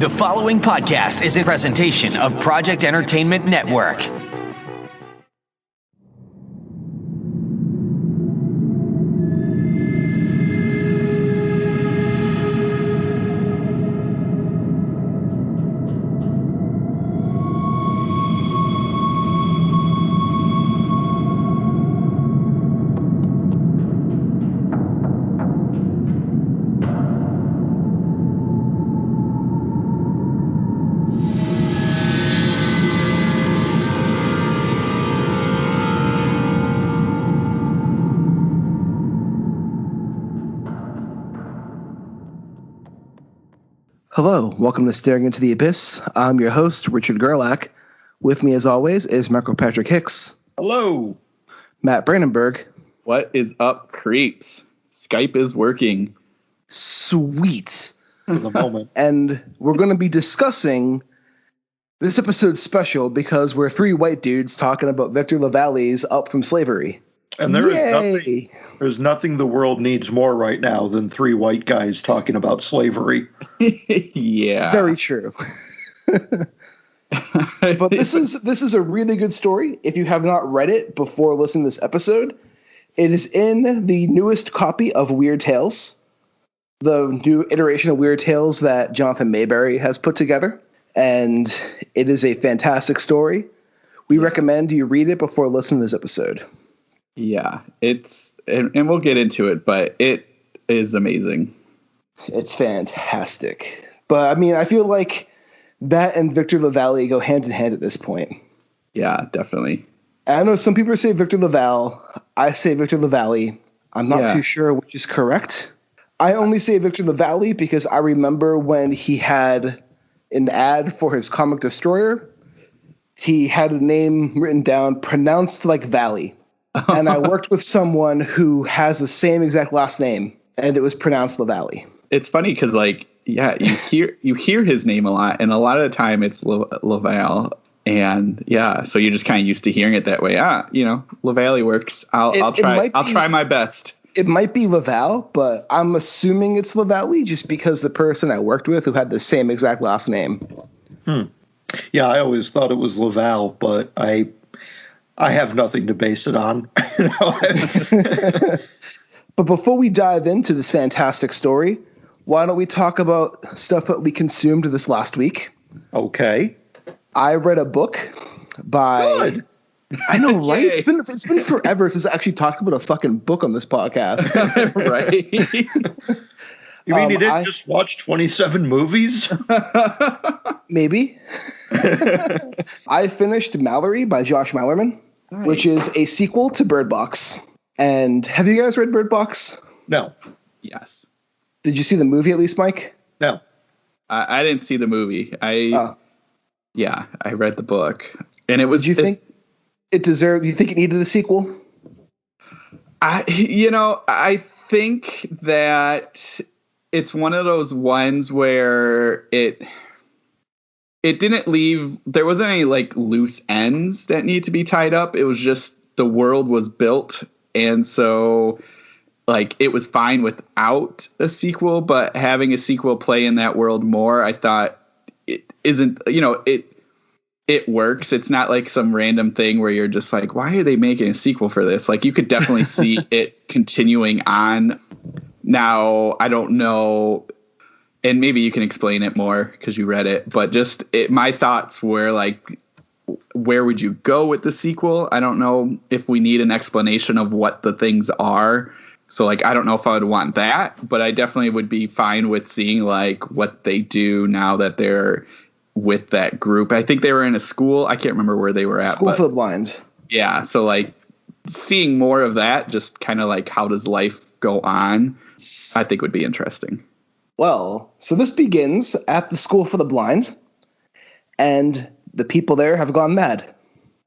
The following podcast is a presentation of Project Entertainment Network. Hello, welcome to Staring Into the Abyss. I'm your host, Richard Gerlach. With me, as always, is Michael Patrick Hicks. Hello. Matt Brandenburg. What is up, creeps? Skype is working. Sweet. For the moment. And we're going to be discussing this episode's special because we're three white dudes talking about Victor LaValle's Up from Slavery. And there's nothing the world needs more right now than three white guys talking about slavery. Yeah. Very true. But this is a really good story. If you have not read it before listening to this episode, it is in the newest copy of Weird Tales, the new iteration of Weird Tales that Jonathan Mayberry has put together. And it is a fantastic story. We recommend you read it before listening to this episode. Yeah, and we'll get into it, but it is amazing. It's fantastic. But I mean, I feel like that and Victor LaValle go hand in hand at this point. Yeah, definitely. I know some people say Victor LaValle. I say Victor LaValle. I'm not too sure which is correct. I only say Victor LaValle because I remember when he had an ad for his comic Destroyer, he had a name written down pronounced like Valley. And I worked with someone who has the same exact last name, and it was pronounced LaValle. It's funny because, you hear his name a lot, and a lot of the time it's LaValle, and so you're just kind of used to hearing it that way. LaValle works. I'll try my best. It might be LaValle, but I'm assuming it's LaValle just because the person I worked with who had the same exact last name. Yeah, I always thought it was LaValle, but I have nothing to base it on. But before we dive into this fantastic story, why don't we talk about stuff that we consumed this last week? Okay. I read a book by... Good. I know, right? It's been forever since I actually talked about a fucking book on this podcast. Right? You mean you didn't just watch 27 movies? Maybe. I finished Malorie by Josh Malerman, which is a sequel to Bird Box. And have you guys read Bird Box? No. Yes. Did you see the movie at least, Mike? No. I didn't see the movie. I read the book. And it was... Did you think it deserved... You think it needed a sequel? I think that it's one of those ones where it didn't leave, there wasn't any loose ends that need to be tied up. It was just the world was built. And so it was fine without a sequel, but having a sequel play in that world more, I thought it isn't, it works. It's not like some random thing where you're just like, why are they making a sequel for this? You could definitely see it continuing on. Now, I don't know, and maybe you can explain it more because you read it, but my thoughts were where would you go with the sequel? I don't know if we need an explanation of what the things are. So I don't know if I would want that, but I definitely would be fine with seeing what they do now that they're with that group. I think they were in a school. I can't remember where they were at. School for the Blind. Yeah. So seeing more of that, just kind of how does life go on, I think would be interesting. Well, so this begins at the School for the Blind, and the people there have gone mad.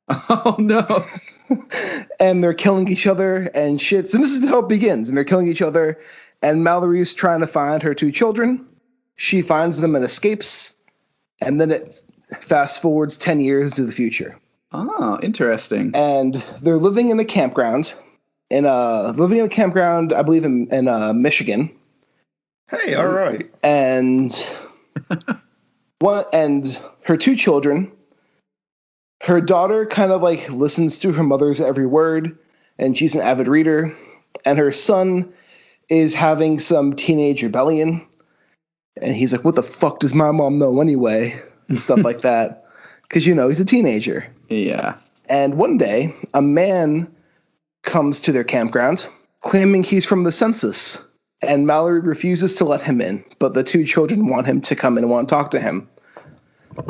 Oh, no. And they're killing each other and shit. So this is how it begins, and they're killing each other, and Malorie's trying to find her two children. She finds them and escapes, and then it fast forwards 10 years into the future. Oh, interesting. And they're living in a campground, I believe, in Michigan. Hey, all right. And And her two children, her daughter kind of like listens to her mother's every word, and she's an avid reader. And her son is having some teenage rebellion. And he's like, what the fuck does my mom know anyway? And stuff like that. Because, he's a teenager. Yeah. And one day, a man comes to their campground claiming he's from the census. And Malorie refuses to let him in. But the two children want him to come in and want to talk to him.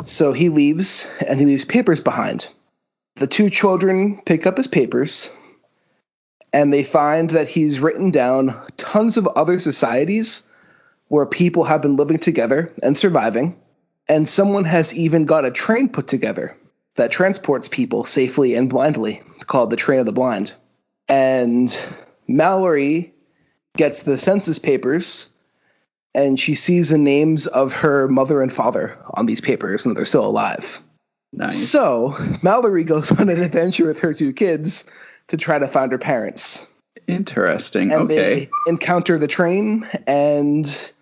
So he leaves, and he leaves papers behind. The two children pick up his papers, and they find that he's written down tons of other societies where people have been living together and surviving, and someone has even got a train put together that transports people safely and blindly, called the Train of the Blind. And Malorie gets the census papers, and she sees the names of her mother and father on these papers, and they're still alive. Nice. So Malorie goes on an adventure with her two kids to try to find her parents. Interesting. And okay. They encounter the train and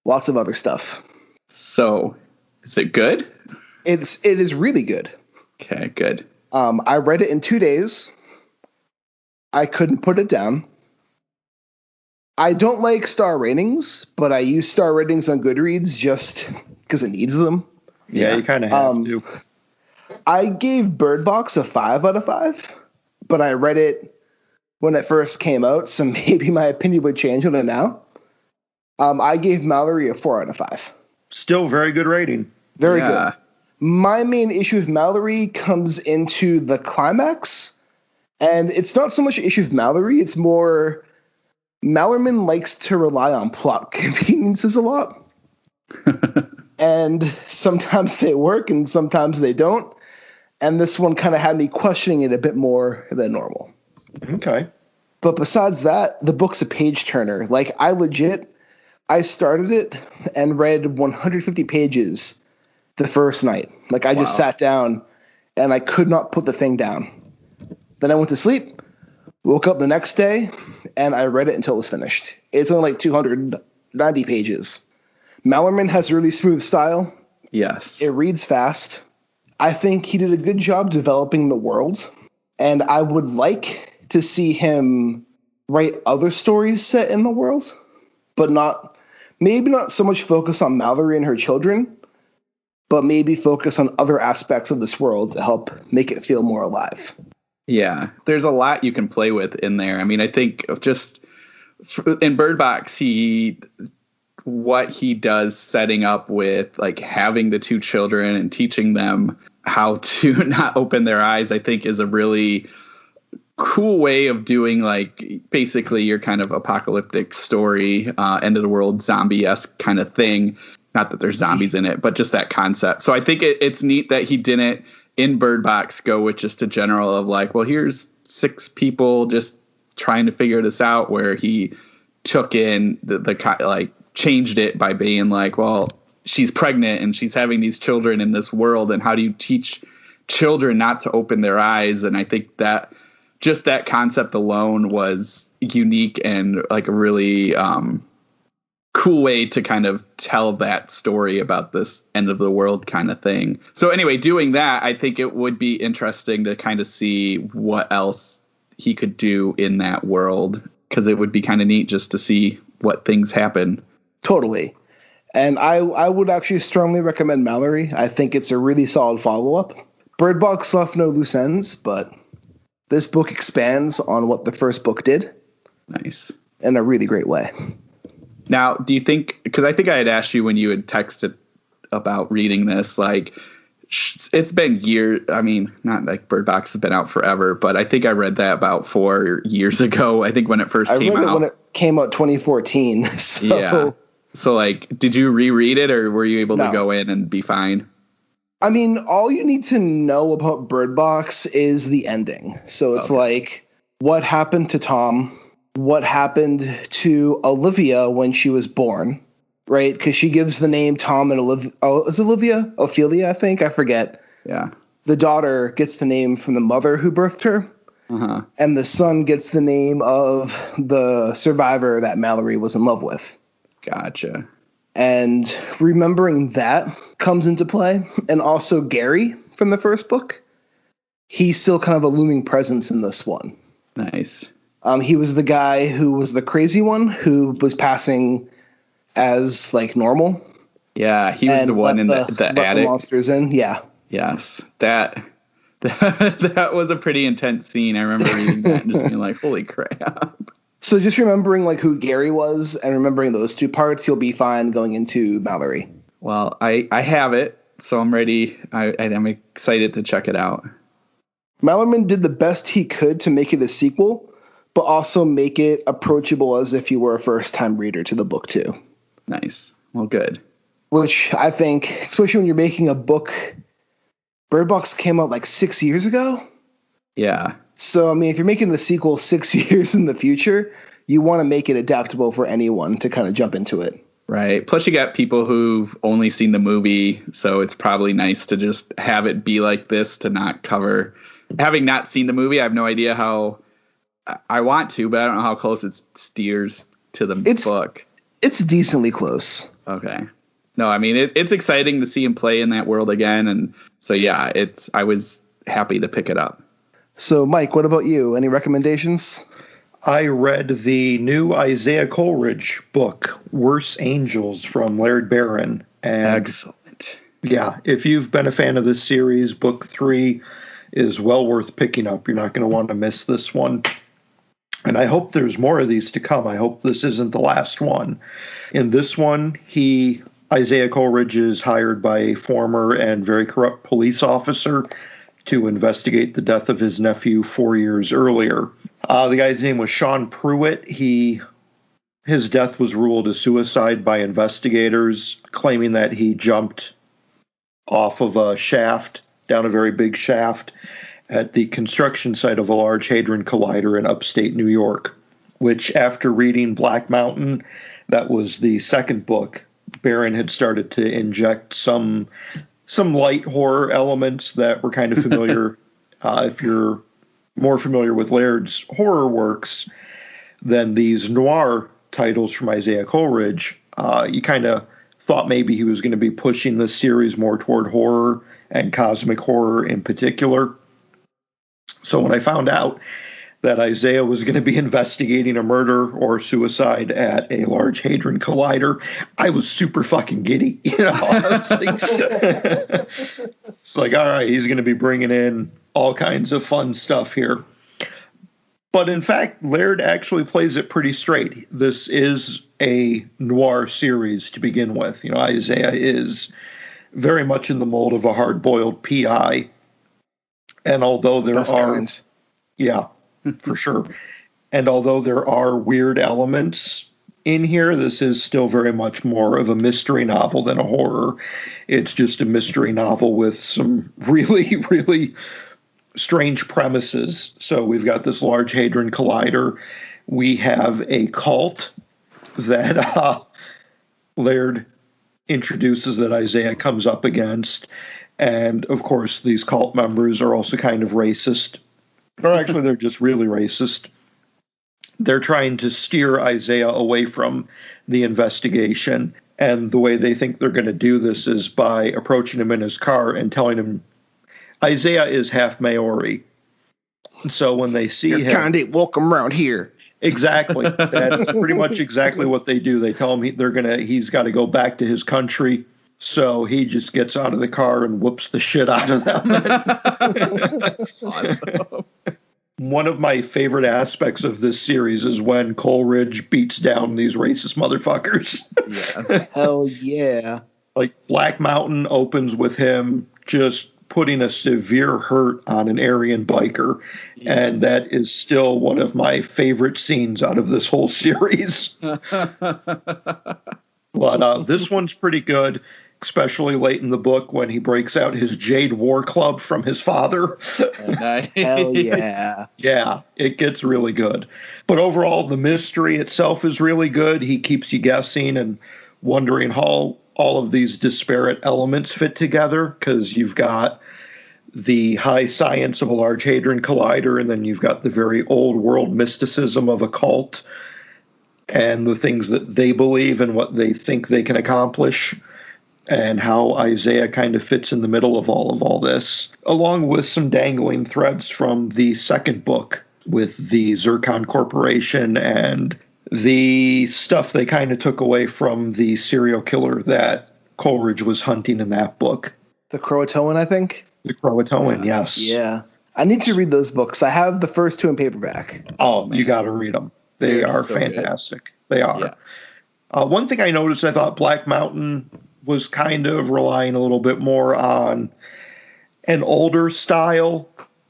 lots of other stuff. So, is it good? It is really good. Okay, good. I read it in 2 days. I couldn't put it down. I don't like star ratings, but I use star ratings on Goodreads just because it needs them. Yeah, you kind of have to. I gave Bird Box a 5 out of 5, but I read it when it first came out, so maybe my opinion would change on it now. I gave Malorie a 4 out of 5. Still very good rating. Very good. My main issue with Malorie comes into the climax, and it's not so much an issue with Malorie, it's more Malerman likes to rely on plot conveniences a lot. And sometimes they work and sometimes they don't. And this one kind of had me questioning it a bit more than normal. Okay. But besides that, the book's a page turner. Like, I started it and read 150 pages the first night. Like, I just sat down and I could not put the thing down. Then I went to sleep, woke up the next day, and I read it until it was finished. It's only like 290 pages. Malerman has a really smooth style. Yes. It reads fast. I think he did a good job developing the world, and I would like to see him write other stories set in the world, but maybe not so much focus on Malorie and her children, but maybe focus on other aspects of this world to help make it feel more alive. Yeah, there's a lot you can play with in there. I mean, I think just in Bird Box, what he does setting up with like having the two children and teaching them how to not open their eyes, I think is a really cool way of doing like basically your kind of apocalyptic story, end of the world zombie-esque kind of thing. Not that there's zombies in it, but just that concept. So I think it's neat that he didn't in Bird Box go with just a general of like, well, here's 6 people just trying to figure this out, where he took in the changed it by being like, well, she's pregnant and she's having these children in this world, and how do you teach children not to open their eyes? And I think that just that concept alone was unique and like a really cool way to kind of tell that story about this end of the world kind of thing. So anyway, doing that, I think it would be interesting to kind of see what else he could do in that world, because it would be kind of neat just to see what things happen. Totally. And I would actually strongly recommend Malorie. I think it's a really solid follow-up. Bird Box left no loose ends, but this book expands on what the first book did. Nice. In a really great way. Now, do you think, because I think I had asked you when you had texted about reading this, like, it's been years. I mean, not like Bird Box has been out forever, but I think I read that about 4 years ago. I think when it first came out. I read it when it came out 2014. So. Yeah. So, like, did you reread it, or were you able to go in and be fine? I mean, all you need to know about Bird Box is the ending. So it's like, what happened to Tom? What happened to Olivia when she was born, right? Because she gives the name Tom and Olivia. Oh, is Olivia? Ophelia, I think. I forget. Yeah. The daughter gets the name from the mother who birthed her. Uh-huh. And the son gets the name of the survivor that Malorie was in love with. Gotcha. And remembering that comes into play. And also Gary from the first book. He's still kind of a looming presence in this one. Nice. He was the guy who was the crazy one who was passing as like normal. Yeah, he was the one in the attic. The monsters in, yeah. Yes, that was a pretty intense scene. I remember reading that and just being like, "Holy crap!" So just remembering like who Gary was and remembering those two parts, you'll be fine going into Malorie. Well, I have it, so I'm ready. I'm excited to check it out. Malerman did the best he could to make it a sequel, but also make it approachable as if you were a first-time reader to the book too. Nice. Well, good. Which I think, especially when you're making a book, Bird Box came out like 6 years ago. Yeah. So, I mean, if you're making the sequel 6 years in the future, you want to make it adaptable for anyone to kind of jump into it. Right. Plus, you got people who've only seen the movie, so it's probably nice to just have it be like this to not cover. Having not seen the movie, I have no idea how I want to, but I don't know how close it steers to the book. It's decently close. Okay. No, I mean, it's exciting to see him play in that world again. And so, yeah, I was happy to pick it up. So, Mike, what about you? Any recommendations? I read the new Isaiah Coleridge book, Worse Angels, from Laird Barron. And excellent. Yeah, if you've been a fan of this series, book 3 is well worth picking up. You're not going to want to miss this one. And I hope there's more of these to come. I hope this isn't the last one. In this one, Isaiah Coleridge is hired by a former and very corrupt police officer to investigate the death of his nephew 4 years earlier. The guy's name was Sean Pruitt. His death was ruled a suicide by investigators, claiming that he jumped off of a shaft, down a very big shaft, at the construction site of a Large Hadron Collider in upstate New York, which after reading Black Mountain, that was the second book, Barron had started to inject some light horror elements that were kind of familiar. If you're more familiar with Laird's horror works than these noir titles from Isaiah Coleridge, you kind of thought maybe he was going to be pushing this series more toward horror and cosmic horror in particular. So when I found out that Isaiah was going to be investigating a murder or suicide at a Large Hadron Collider, I was super fucking giddy. It's like, all right, he's going to be bringing in all kinds of fun stuff here. But in fact, Laird actually plays it pretty straight. This is a noir series to begin with. Isaiah is very much in the mold of a hard-boiled PI. And although there are, yeah, for sure. And although there are weird elements in here, this is still very much more of a mystery novel than a horror. It's just a mystery novel with some really, really strange premises. So we've got this Large Hadron Collider. We have a cult that Laird introduces that Isaiah comes up against. And, of course, these cult members are also kind of racist. Or actually, they're just really racist. They're trying to steer Isaiah away from the investigation. And the way they think they're going to do this is by approaching him in his car and telling him Isaiah is half Maori. And so when they see him... kind ain't welcome around here. Exactly. That's pretty much exactly what they do. They tell him he's got to go back to his country. So he just gets out of the car and whoops the shit out of them. Awesome. One of my favorite aspects of this series is when Coleridge beats down these racist motherfuckers. Yeah. Hell yeah. Like Black Mountain opens with him just putting a severe hurt on an Aryan biker. Yeah. And that is still one of my favorite scenes out of this whole series. But this one's pretty good, especially late in the book when he breaks out his Jade War Club from his father. Nice. Hell yeah. Yeah, it gets really good. But overall, the mystery itself is really good. He keeps you guessing and wondering how all of these disparate elements fit together, because you've got the high science of a Large Hadron Collider, and then you've got the very old world mysticism of a cult. and the things that they believe and what they think they can accomplish, and how Isaiah kind of fits in the middle of all this, along with some dangling threads from the second book with the Zircon Corporation and the stuff they kind of took away from the serial killer that Coleridge was hunting in that book. The Croatoan, I think? The Croatoan, yes. Yeah. I need to read those books. I have the first two in paperback. Oh, you got to read them. They are so fantastic. Good. They are. Yeah. One thing I noticed, I thought Black Mountain was kind of relying a little bit more on an older style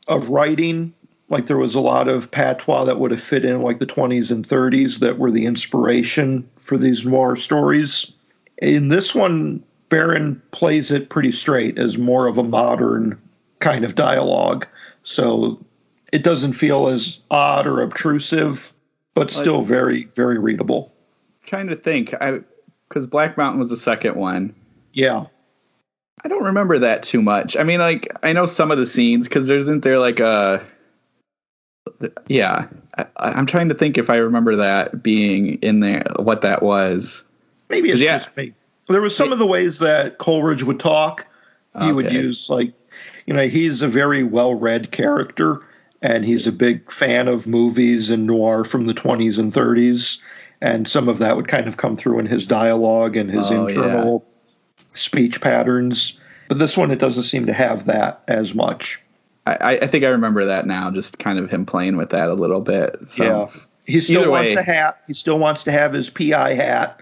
of writing. Like there was a lot of patois that would have fit in like the 20s and 30s that were the inspiration for these noir stories. In this one, Barron plays it pretty straight as more of a modern kind of dialogue. So it doesn't feel as odd or obtrusive, but still very, very readable. Trying to think, because Black Mountain was the second one. Yeah. I don't remember that too much. I mean, like, I know some of the scenes because isn't there like a... Yeah. I'm trying to think if I remember that being in there, what that was. Maybe it's just me. There was some of the ways that Coleridge would talk. He would use, like, you know, he's a very well-read character, and he's a big fan of movies and noir from the 20s and 30s. And some of that would kind of come through in his dialogue and his internal speech patterns. But this one, it doesn't seem to have that as much. I think I remember that now, just kind of him playing with that a little bit. So. Yeah. He still wants a hat. He still wants to have his PI hat.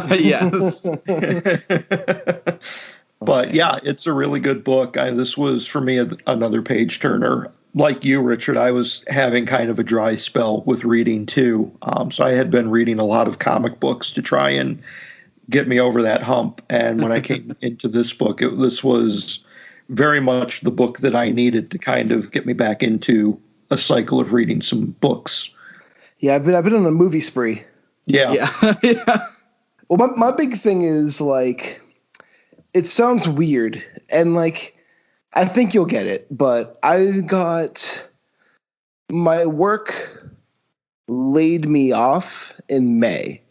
Yes. But yeah, it's a really good book. This was, for me, another page turner. Like you, Richard, I was having kind of a dry spell with reading too. So I had been reading a lot of comic books to try and get me over that hump. And when I came into this book, this was very much the book that I needed to kind of get me back into a cycle of reading some books. Yeah, I've been on a movie spree. Yeah. Yeah. Well, my big thing is, like, it sounds weird, and, like, I think you'll get it, but I got my work laid me off in May.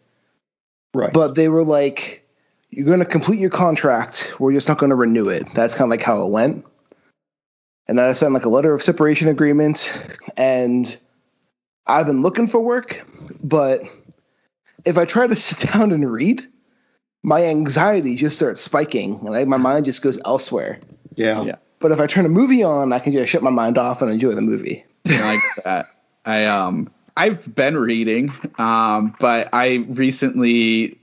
Right. But they were like, you're going to complete your contract. We're just not going to renew it. That's kind of like how it went. And then I signed like a letter of separation agreement, and I've been looking for work, but if I try to sit down and read, my anxiety just starts spiking, and my mind just goes elsewhere. Yeah. But if I turn a movie on, I can just shut my mind off and enjoy the movie. I like that. I've been reading, but I recently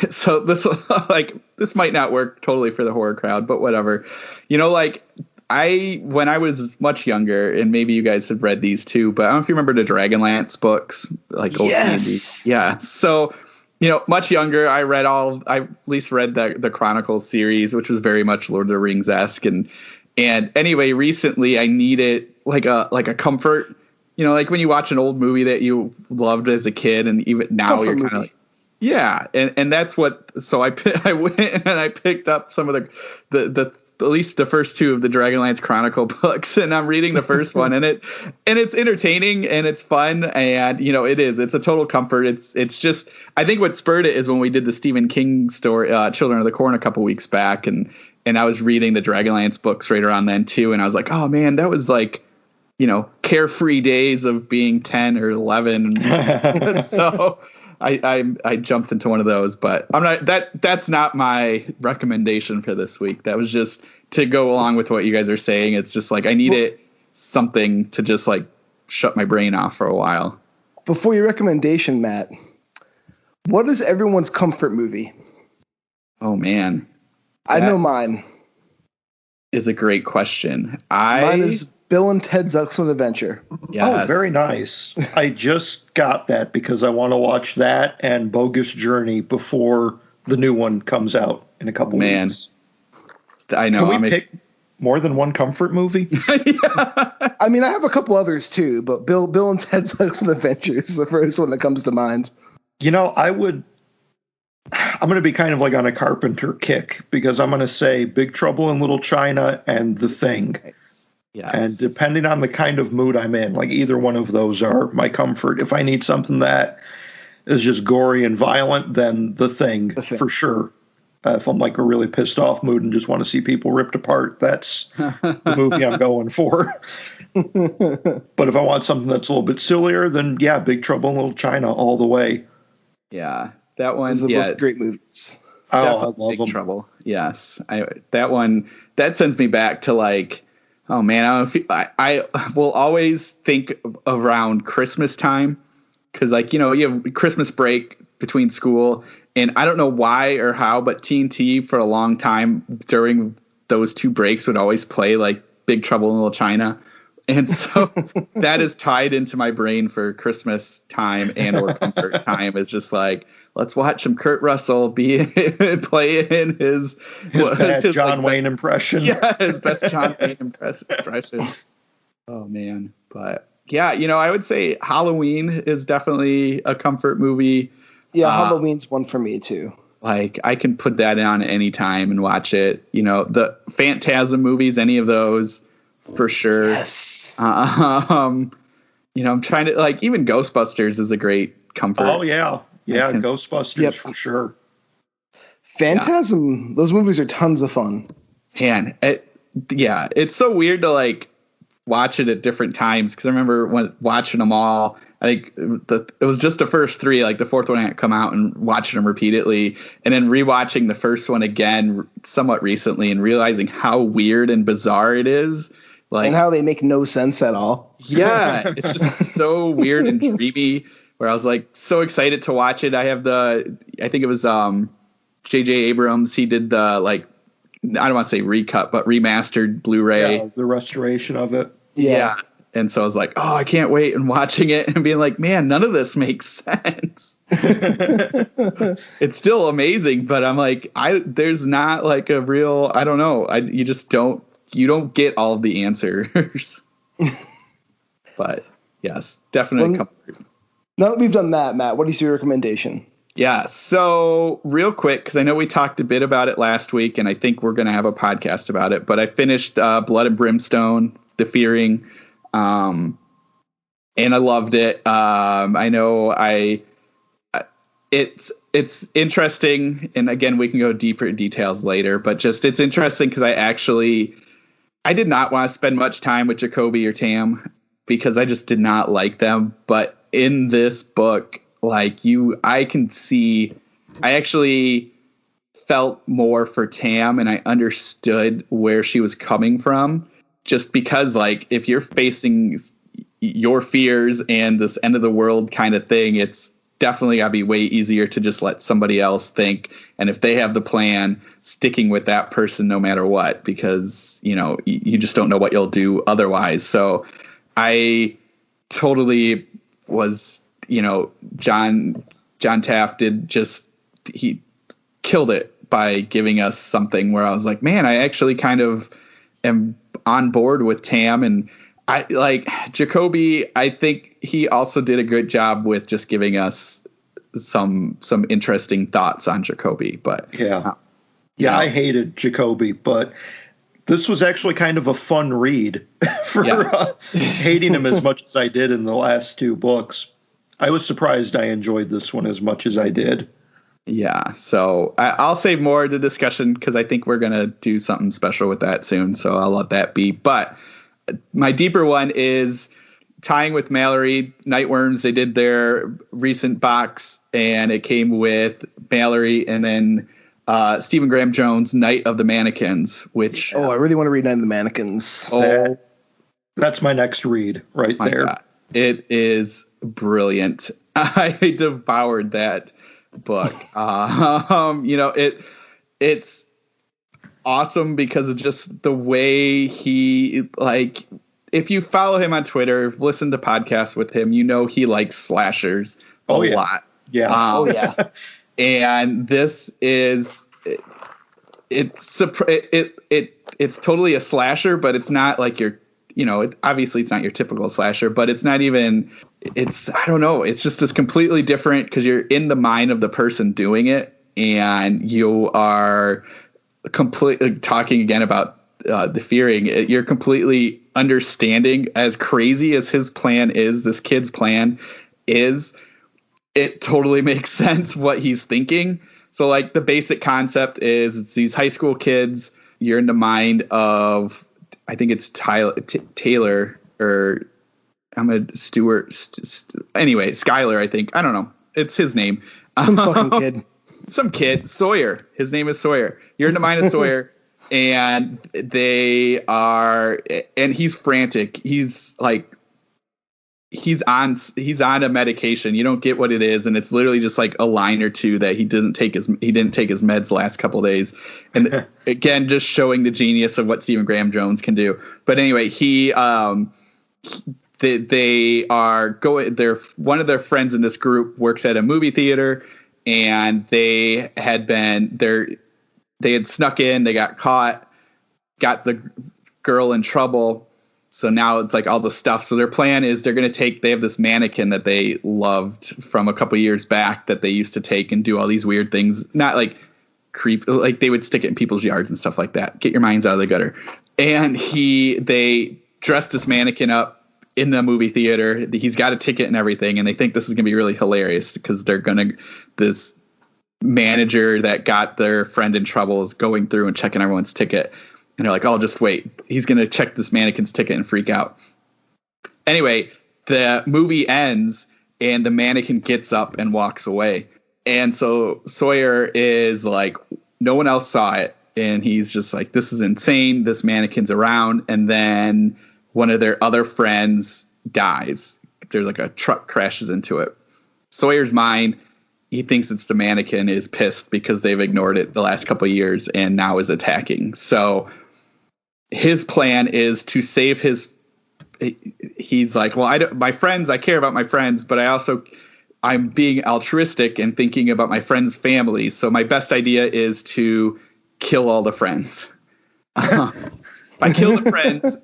so this might not work totally for the horror crowd, but whatever. You know, like when I was much younger, and maybe you guys have read these too, but I don't know if you remember the Dragonlance books, like old yes. D&D. Yeah. So, you know, much younger, I at least read the Chronicles series, which was very much Lord of the Rings-esque. And anyway, recently I needed like a comfort, you know, like when you watch an old movie that you loved as a kid, and even now you're kind of like, yeah. And that's what, so I went and I picked up some of the at least the first two of the Dragonlance Chronicle books, and I'm reading the first one, and it's entertaining and it's fun, and you know it's a total comfort. It's just, I think what spurred it is when we did the Stephen King story, Children of the Corn, a couple weeks back, and I was reading the Dragonlance books right around then too, and I was like, oh man, that was like, you know, carefree days of being 10 or 11. So I jumped into one of those, but I'm not, that's not my recommendation for this week. That was just to go along with what you guys are saying. It's just like I needed something to just like shut my brain off for a while. Before your recommendation, Matt, what is everyone's comfort movie? Oh man, I know mine. Is a great question. Mine is Bill and Ted's Excellent Adventure. Yes. Oh, very nice. I just got that because I want to watch that and Bogus Journey before the new one comes out in a couple weeks. I know. Can we pick more than one comfort movie? Yeah. I mean, I have a couple others too, but Bill and Ted's Excellent Adventure is the first one that comes to mind. You know, I'm going to be kind of like on a Carpenter kick because I'm going to say Big Trouble in Little China and The Thing. Yes. And depending on the kind of mood I'm in, like either one of those are my comfort. If I need something that is just gory and violent, then The Thing. For sure. If I'm like a really pissed off mood and just want to see people ripped apart, that's the movie I'm going for. But if I want something that's a little bit sillier, then yeah, Big Trouble in Little China all the way. Yeah, that one. Those are both great movies. Oh, I love Big them. Trouble. Yes, that one that sends me back to like, oh man, I don't know if I will always think around Christmas time because like you have Christmas break between school. And I don't know why or how, but TNT for a long time during those two breaks would always play like Big Trouble in Little China. And so that is tied into my brain for Christmas time and or comfort time. It's just like, let's watch some Kurt Russell play in his best John Wayne impression. Yeah, his best John Wayne impression. Oh, man. But yeah, I would say Halloween is definitely a comfort movie. Yeah, Halloween's one for me too. Like I can put that on any time and watch it. The Phantasm movies, any of those, for sure. Yes. I'm trying to like even Ghostbusters is a great comfort. Oh yeah, Ghostbusters for sure. Phantasm, those movies are tons of fun. Man, it's so weird to like watch it at different times because I remember watching them all. I think it was just the first three, like the fourth one hadn't come out, and watching them repeatedly, and then rewatching the first one again somewhat recently and realizing how weird and bizarre it is. Like, and how they make no sense at all. Yeah, it's just so weird and dreamy. Where I was like so excited to watch it. I think it was J.J. Abrams. He did the like I don't want to say recut, but remastered Blu-ray. Yeah, the restoration of it. Yeah. And so I was like, oh, I can't wait, and watching it and being like, man, none of this makes sense. It's still amazing, but I'm like, there's not like a real, I don't know. You don't get all of the answers. But yes, definitely comfort. Now that we've done that, Matt, what is your recommendation? Yeah. So real quick, because I know we talked a bit about it last week, and I think we're going to have a podcast about it, but I finished Blood and Brimstone, The Fearing. And I loved it. I know it's interesting. And again, we can go deeper details later, but just, it's interesting because I did not want to spend much time with Jacoby or Tam because I just did not like them. But in this book, like I actually felt more for Tam, and I understood where she was coming from. Just because, like, if you're facing your fears and this end of the world kind of thing, it's definitely gotta be way easier to just let somebody else think. And if they have the plan, sticking with that person no matter what, because, you just don't know what you'll do otherwise. So I totally was, John Taft he killed it by giving us something where I was like, man, I actually kind of am on board with Tam. And I like Jacoby. I think he also did a good job with just giving us some interesting thoughts on Jacoby. But I hated Jacoby, but this was actually kind of a fun read for hating him as much as I did in the last two books. I was surprised I enjoyed this one as much as I did. Yeah, so I'll save more of the discussion because I think we're going to do something special with that soon, so I'll let that be. But my deeper one is tying with Malorie, Nightworms. They did their recent box, and it came with Malorie and then Stephen Graham Jones' Night of the Mannequins, which... Oh, I really want to read Night of the Mannequins. Oh, that's my next read right there. God. It is brilliant. I devoured that book. It's awesome because of just the way he, like, if you follow him on Twitter, listen to podcasts with him, he likes slashers a lot. Yeah. And this is it's totally a slasher, but it's not like obviously it's not your typical slasher, but it's not even, I don't know. It's just this completely different because you're in the mind of the person doing it, and you are completely talking again about The Fearing. You're completely understanding, as crazy as his plan is, this kid's plan is, it totally makes sense what he's thinking. So like the basic concept is it's these high school kids. You're in the mind of, I think it's Taylor or I'm a Stewart. Anyway, Skylar, I think. I don't know. It's his name. Some fucking kid. Some kid. Sawyer. His name is Sawyer. You're in the mind of Sawyer. And they are, and he's frantic. He's like, he's on a medication. You don't get what it is, and it's literally just like a line or two that he didn't take his meds the last couple of days. And again, just showing the genius of what Stephen Graham Jones can do. But anyway, they are going. One of their friends in this group works at a movie theater, and they had snuck in. They got caught, got the girl in trouble. So now it's like all the stuff. So their plan is they have this mannequin that they loved from a couple years back that they used to take and do all these weird things. Not like like they would stick it in people's yards and stuff like that. Get your minds out of the gutter. And they dressed this mannequin up in the movie theater. He's got a ticket and everything. And they think this is going to be really hilarious because this manager that got their friend in trouble is going through and checking everyone's ticket. And they're like, oh, just wait. He's going to check this mannequin's ticket and freak out. Anyway, the movie ends and the mannequin gets up and walks away. And so Sawyer is like, no one else saw it. And he's just like, this is insane. This mannequin's around. And then one of their other friends dies. There's like a truck crashes into it. Sawyer's mind, he thinks it's the mannequin, is pissed because they've ignored it the last couple of years and now is attacking. So his plan is to save he's like, well, I care about my friends, but I'm being altruistic and thinking about my friends' families. So my best idea is to kill all the friends. If I kill the friends,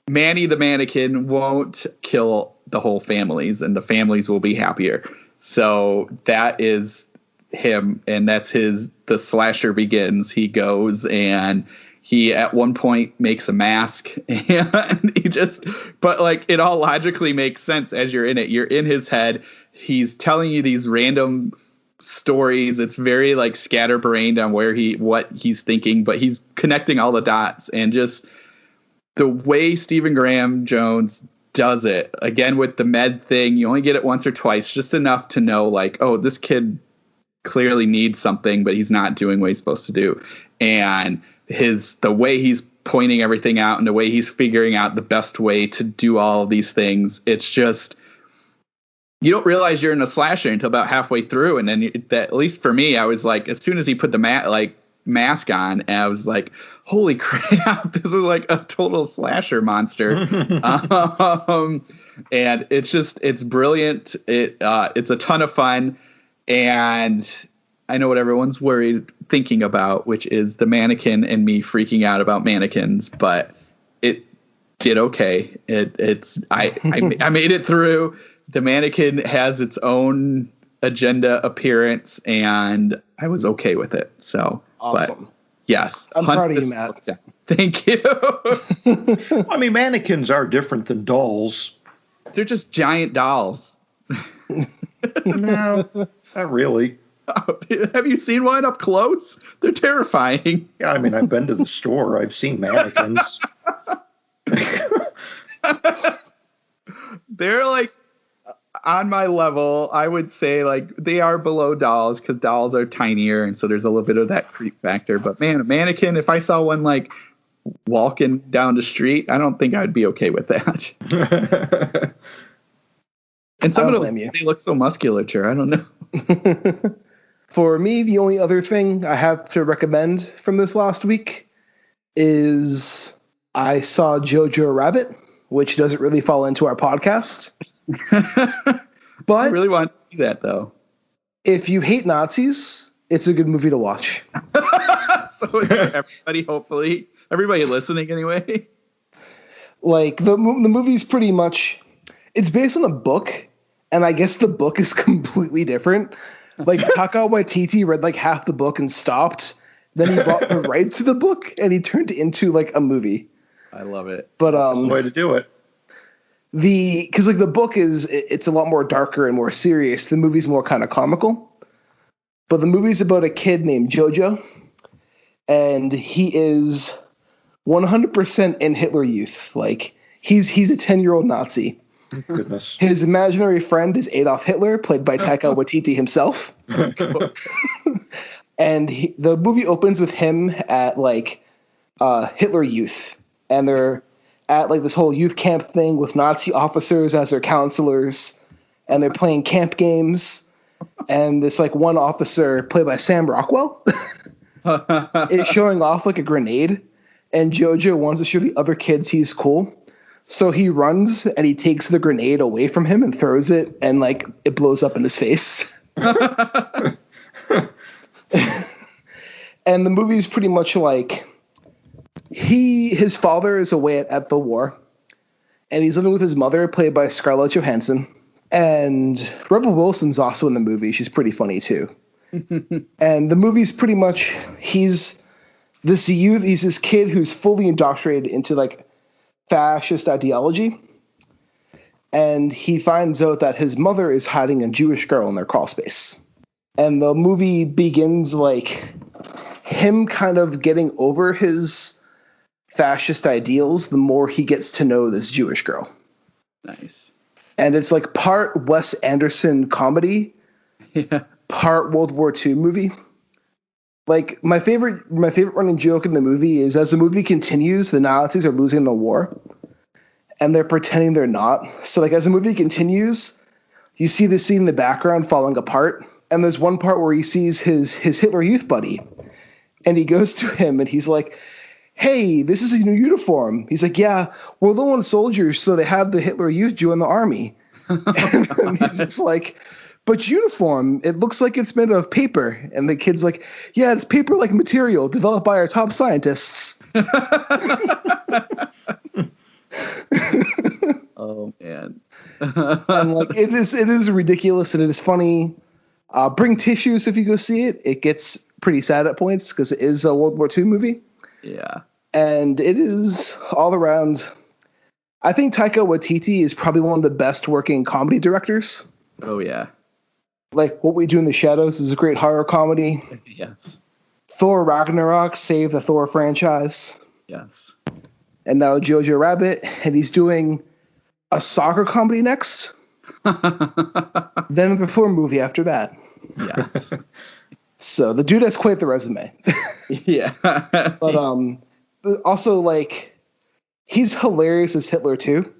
Manny the mannequin won't kill the whole families and the families will be happier. So that is him. And that's the slasher begins. He goes and he at one point makes a mask and but like it all logically makes sense as you're in it. You're in his head. He's telling you these random stories. It's very like scatterbrained on what he's thinking, but he's connecting all the dots. And just the way Stephen Graham Jones does it, again with the med thing, you only get it once or twice, just enough to know like, oh, this kid clearly needs something, but he's not doing what he's supposed to do. And the way he's pointing everything out and the way he's figuring out the best way to do all of these things, it's just, you don't realize you're in a slasher until about halfway through. And then at least for me, I was like, as soon as he put the mask on, and I was like, holy crap, this is like a total slasher monster. And it's brilliant. It's a ton of fun. And I know what everyone's thinking about, which is the mannequin and me freaking out about mannequins, but it did okay. I made it through. The mannequin has its own agenda appearance, and I was okay with it. So awesome. But yes, I'm proud of you, Matt. Thank you. I mean, mannequins are different than dolls. They're just giant dolls. No, not really. Have you seen one up close? They're terrifying. Yeah, I mean, I've been to the store. I've seen mannequins. They're like on my level. I would say like they are below dolls because dolls are tinier, and so there's a little bit of that creep factor. But man, a mannequin, if I saw one like walking down the street, I don't think I'd be okay with that. And some of them, they look so musculature. I don't know. For me, the only other thing I have to recommend from this last week is I saw Jojo Rabbit, which doesn't really fall into our podcast. But I really want to see that, though. If you hate Nazis, it's a good movie to watch. So it's for everybody, hopefully. Everybody listening, anyway. Like, the movie's pretty much... It's based on a book, and I guess the book is completely different. Like, Taika Waititi read, like, half the book and stopped. Then he bought the rights to the book, and he turned it into, like, a movie. I love it. But that's the way to do it. because like the book it's a lot more darker and more serious. The movie's more kind of comical, but the movie's about a kid named Jojo, and he is 100% in Hitler Youth. Like he's a 10-year-old Nazi. Goodness. His imaginary friend is Adolf Hitler, played by Taika Waititi himself. And the movie opens with him at like Hitler Youth, and they're at like this whole youth camp thing with Nazi officers as their counselors, and they're playing camp games. And this like one officer, played by Sam Rockwell, is showing off like a grenade, and Jojo wants to show the other kids he's cool. So he runs and he takes the grenade away from him and throws it, and like it blows up in his face. And the movie's pretty much like his father is away at the war, and he's living with his mother, played by Scarlett Johansson. And Rebel Wilson's also in the movie. She's pretty funny too. And the movie's pretty much he's this kid who's fully indoctrinated into like fascist ideology, and he finds out that his mother is hiding a Jewish girl in their crawl space. And the movie begins like him kind of getting over his fascist ideals the more he gets to know this Jewish girl. Nice. And it's like part Wes Anderson comedy, part World War II movie. Like my favorite running joke in the movie is as the movie continues, the Nazis are losing the war, and they're pretending they're not. So like as the movie continues, you see the scene in the background falling apart, and there's one part where he sees his Hitler Youth buddy, and he goes to him and he's like, "Hey, this is a new uniform." He's like, "Yeah, we're low on soldiers, so they have the Hitler Youth join the army." And he's just like, "But uniform, it looks like it's made of paper." And the kid's like, "Yeah, it's paper-like material developed by our top scientists." Oh man. And like it is ridiculous and it is funny. Bring tissues if you go see it. It gets pretty sad at points because it is a World War II movie. Yeah. And it is all around. I think Taika Waititi is probably one of the best working comedy directors. Oh yeah. Like What We Do in the Shadows is a great horror comedy. Yes. Thor Ragnarok saved the Thor franchise. Yes. And now Jojo Rabbit, and he's doing a soccer comedy next. Then the Thor movie after that. Yes. So the dude has quite the resume. Yeah. But also like he's hilarious as Hitler too.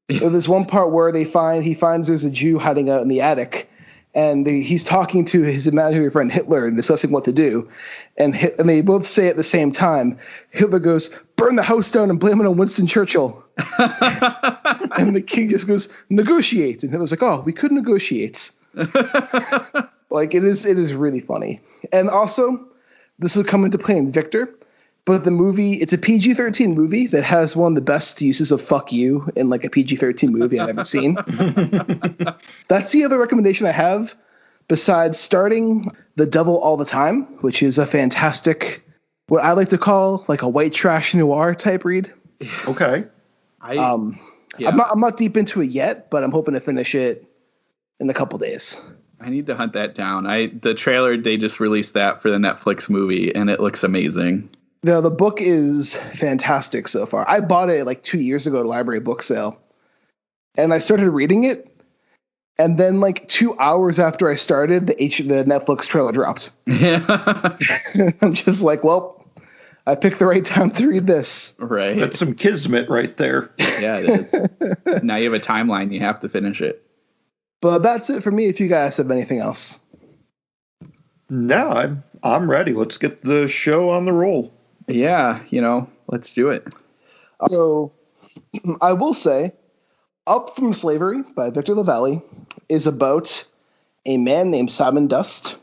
There's one part where he finds there's a Jew hiding out in the attic, and he's talking to his imaginary friend Hitler and discussing what to do, and they both say at the same time. Hitler goes, "Burn the house down and blame it on Winston Churchill." And the king just goes, "Negotiate," and Hitler's like, "Oh, we could negotiate." Like it is really funny. And also, this will come into play in Victor. But the movie, it's a PG-13 movie that has one of the best uses of "fuck you" in like a PG-13 movie I've ever seen. That's the other recommendation I have, besides starting The Devil All the Time, which is a fantastic, what I like to call like a white trash noir type read. Okay. I'm not deep into it yet, but I'm hoping to finish it in a couple days. I need to hunt that down. The trailer, they just released that for the Netflix movie, and it looks amazing. The book is fantastic so far. I bought it like 2 years ago at a library book sale, and I started reading it. And then like 2 hours after I started, the Netflix trailer dropped. Yeah. I'm just like, well, I picked the right time to read this. Right. That's some kismet right there. Yeah, it is. Now you have a timeline. You have to finish it. But that's it for me. If you guys have anything else. No, I'm ready. Let's get the show on the roll. Yeah, let's do it. So I will say Up From Slavery by Victor LaValle is about a man named Simon Dust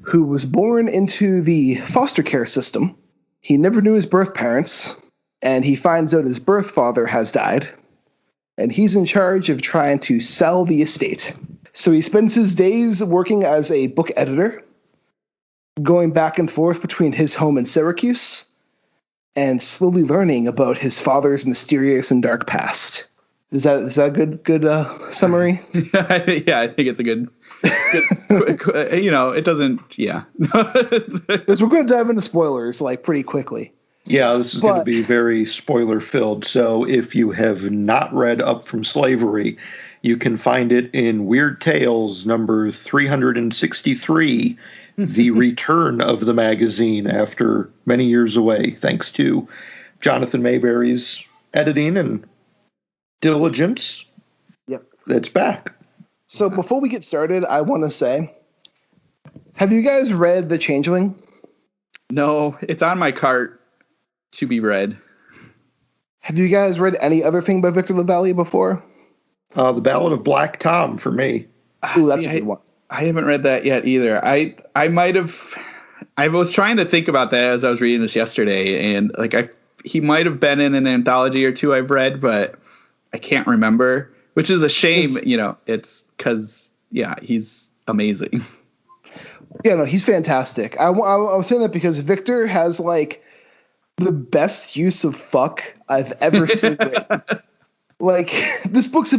who was born into the foster care system. He never knew his birth parents, and he finds out his birth father has died, and he's in charge of trying to sell the estate. So he spends his days working as a book editor, going back and forth between his home in Syracuse, and slowly learning about his father's mysterious and dark past. Is that a good summary? Yeah, I think it's a good it doesn't, yeah. Because we're going to dive into spoilers like pretty quickly. Yeah, this is going to be very spoiler filled. So if you have not read Up From Slavery, you can find it in Weird Tales number 363, The Return of the Magazine after many years away, thanks to Jonathan Mayberry's editing and diligence. Yep. It's back. So before we get started, I want to say, have you guys read The Changeling? No, it's on my cart to be read. Have you guys read any other thing by Victor LaValle before? The Ballad of Black Tom for me. Ooh, that's a good one. I haven't read that yet either. I might have. I was trying to think about that as I was reading this yesterday, and he might have been in an anthology or two I've read, but I can't remember, which is a shame. It's because he's amazing. Yeah, no, he's fantastic. I was saying that because Victor has like the best use of fuck I've ever seen. Like this story's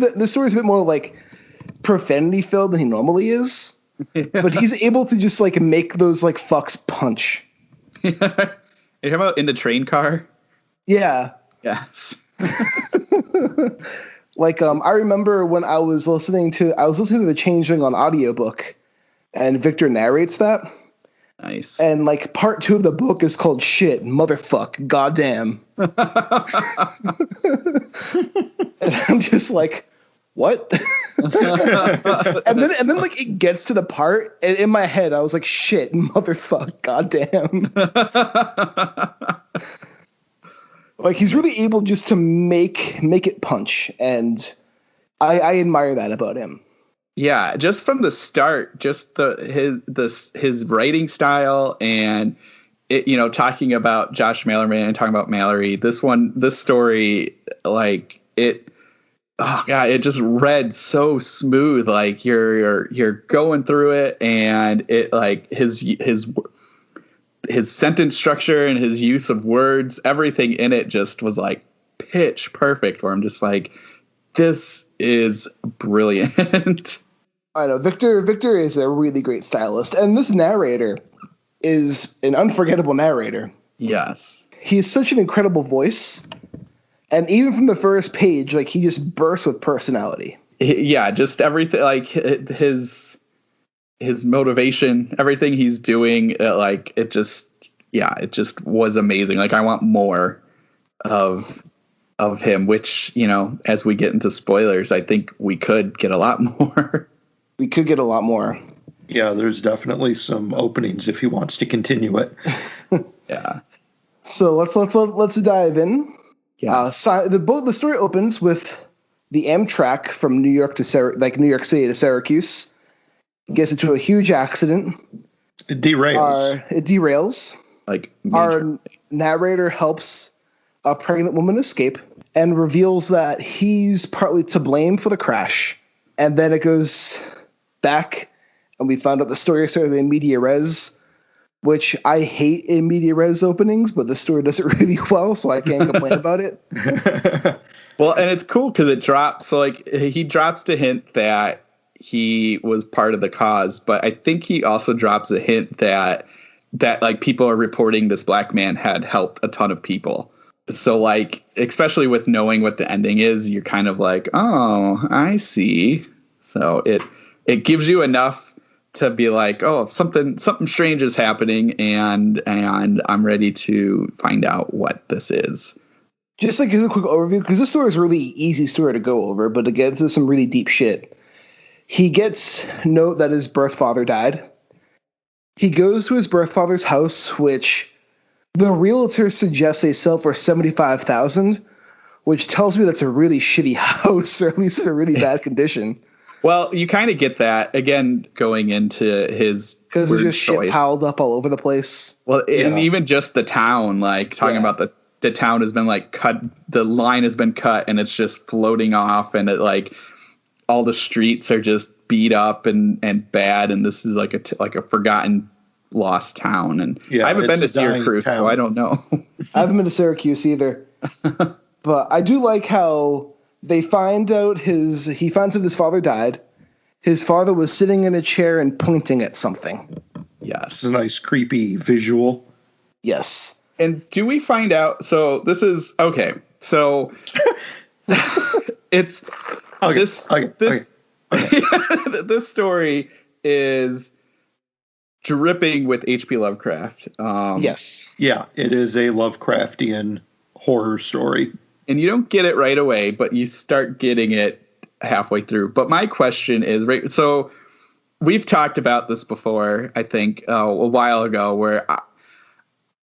a bit more like profanity filled than he normally is, but he's able to just like make those like fucks punch. You talking about In the Train Car? Yeah. Yes. I remember when I was listening to The Changeling on audiobook, and Victor narrates that. Nice. And like part 2 of the book is called Shit, Motherfuck, Goddamn. And I'm just like, what? and then like it gets to the part, and in my head I was like, shit, motherfuck, goddamn. Like he's really able just to make it punch, and I admire that about him. Yeah, just from the start, just his writing style, and it, talking about Josh Malerman and talking about Malorie. This story, like it. Oh God, it just read so smooth. Like you're going through it, and it like his sentence structure and his use of words, everything in it just was like pitch perfect. Where I'm just like, this is brilliant. I know Victor is a really great stylist, and this narrator is an unforgettable narrator. Yes, he has such an incredible voice. And even from the first page, like he just bursts with personality. Yeah, just everything, like his motivation, everything he's doing, it just was amazing. Like I want more of him, which, as we get into spoilers, I think we could get a lot more. We could get a lot more. Yeah, there's definitely some openings if he wants to continue it. Yeah. So let's dive in. Yes. The story opens with the Amtrak from New York City to Syracuse. It gets into a huge accident. It derails. Like our narrator helps a pregnant woman escape and reveals that he's partly to blame for the crash. And then it goes back, and we found out the story started in media res, which I hate in media res openings, but the story does it really well, so I can't complain about it. Well, and it's cool because it drops. So like he drops the hint that he was part of the cause, but I think he also drops a hint that like people are reporting this black man had helped a ton of people. So like, especially with knowing what the ending is, you're kind of like, oh, I see. So it gives you enough to be like, oh, something strange is happening, and I'm ready to find out what this is. Just like as a quick overview, because this story is a really easy story to go over, but it gets into some really deep shit. He gets note that his birth father died. He goes to his birth father's house, which the realtor suggests they sell for $75,000, which tells me that's a really shitty house, or at least in a really bad condition. Well, you kind of get that, again, going into his because there's just shit piled up all over the place. Well, and even just the town, like talking about the town has been like cut, the line has been cut, and it's just floating off, and it like all the streets are just beat up and bad, and this is like a forgotten, lost town. And I haven't been to Syracuse, so I don't know. I haven't been to Syracuse either. But I do like how He finds out his father died. His father was sitting in a chair and pointing at something. Yes. It's a nice creepy visual. Yes. And do we find out? So this is okay. So it's this this story is dripping with H.P. Lovecraft. Yes. Yeah, it is a Lovecraftian horror story. And you don't get it right away, but you start getting it halfway through. But my question is, right, so we've talked about this before, I think, a while ago, where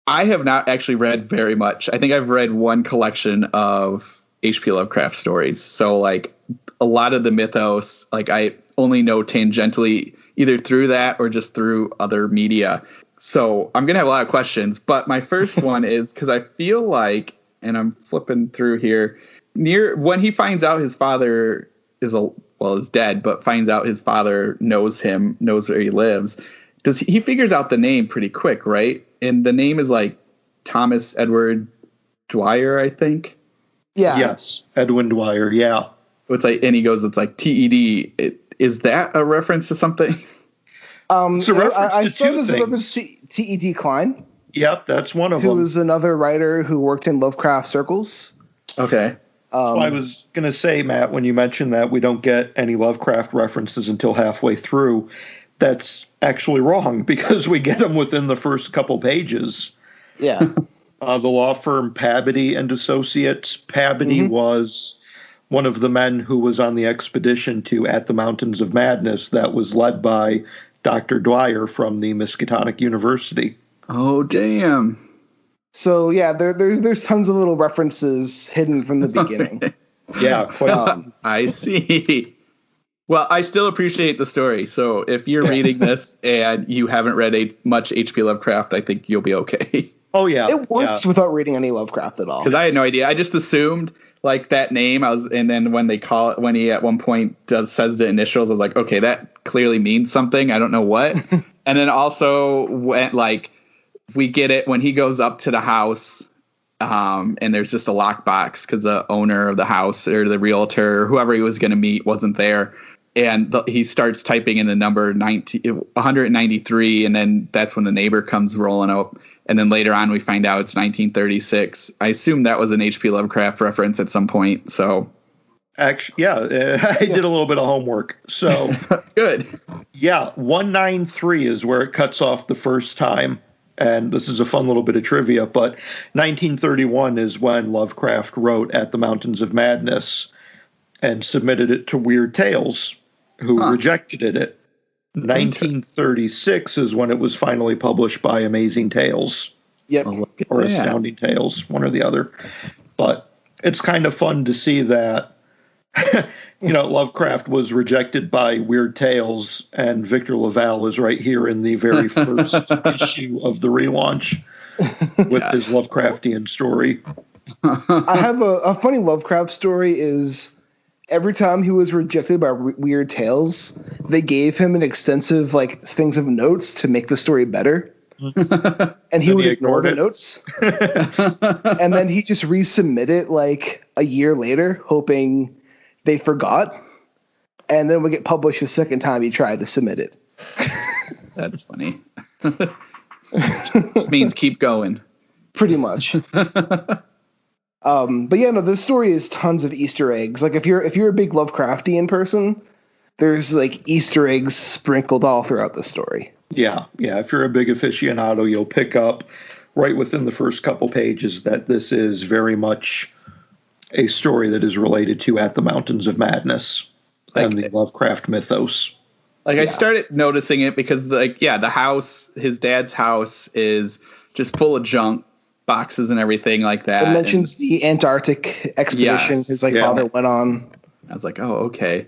I have not actually read very much. I think I've read one collection of H.P. Lovecraft stories. So, like, a lot of the mythos, like, I only know tangentially either through that or just through other media. So I'm going to have a lot of questions. But my first one is because I feel like, and I'm flipping through here, when he finds out his father is dead, but finds out his father knows where he lives, he figures out the name pretty quick, right? And the name is like Thomas Edward Dwyer, I think. Yeah. Yes, Edwin Dwyer. Yeah. It's like, and he goes, it's like TED. Is that a reference to something? It's a reference I to saw two this things. reference to T.E.D. Klein. Yep, that's one of who them. was another writer who worked in Lovecraft circles. Okay. So I was going to say, Matt, when you mentioned that we don't get any Lovecraft references until halfway through, that's actually wrong because we get them within the first couple pages. Yeah. The law firm Pabody and Associates. Pabody was one of the men who was on the expedition to At the Mountains of Madness that was led by Dr. Dwyer from the Miskatonic University. Oh, damn. So, yeah, there's tons of little references hidden from the beginning. Yeah, quite. I see. Well, I still appreciate the story. So if you're reading this and you haven't read much H.P. Lovecraft, I think you'll be okay. Oh, yeah. It works without reading any Lovecraft at all. Because I had no idea. I just assumed like that name. And then when he at one point says the initials, I was like, okay, that clearly means something. I don't know what. And then also we get it when he goes up to the house, and there's just a lockbox because the owner of the house or the realtor or whoever he was going to meet wasn't there. And he starts typing in the number 193, and then that's when the neighbor comes rolling up. And then later on, we find out it's 1936. I assume that was an H.P. Lovecraft reference at some point. So, actually, I did a little bit of homework. So, good. Yeah, 193 is where it cuts off the first time. And this is a fun little bit of trivia, but 1931 is when Lovecraft wrote At the Mountains of Madness and submitted it to Weird Tales, who rejected it. 1936 is when it was finally published by Amazing Tales. Yep. Or Astounding Tales, one or the other. But it's kind of fun to see that, Lovecraft was rejected by Weird Tales, and Victor LaValle is right here in the very first issue of the relaunch with his Lovecraftian story. I have a funny Lovecraft story is every time he was rejected by Weird Tales, they gave him an extensive things of notes to make the story better. And he would ignore the notes. And then he just resubmit it a year later, hoping they forgot. And then would get published the second time he tried to submit it. That's funny. Just means keep going. Pretty much. But yeah, no, this story is tons of Easter eggs. If you're a big Lovecraftian person, there's Easter eggs sprinkled all throughout the story. Yeah. If you're a big aficionado, you'll pick up right within the first couple pages that this is very much a story that is related to At the Mountains of Madness and the Lovecraft mythos. I started noticing it because the house, his dad's house, is just full of junk, boxes and everything like that. It mentions the Antarctic expedition his father went on. I was like, oh, okay.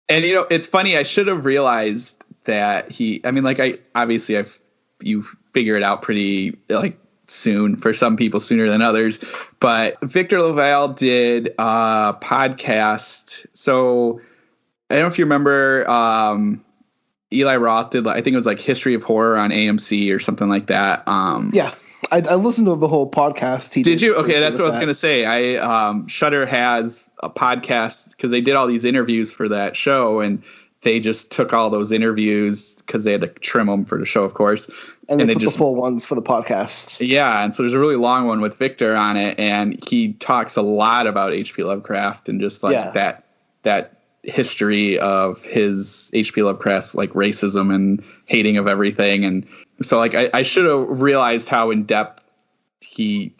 And it's funny. I should have realized that you figure it out pretty soon, for some people sooner than others. But Victor LaValle did a podcast. So I don't know if you remember, Eli Roth did, I think it was History of Horror on AMC or something like that. Yeah. I listened to the whole podcast. Did you? Okay, that's what I was going to say. Shudder has a podcast because they did all these interviews for that show, and they just took all those interviews because they had to trim them for the show, of course. And they put the full ones for the podcast. Yeah, and so there's a really long one with Victor on it, and he talks a lot about H.P. Lovecraft and just like that history of his H.P. Lovecraft's like racism and hating of everything. And so like I should have realized how in depth he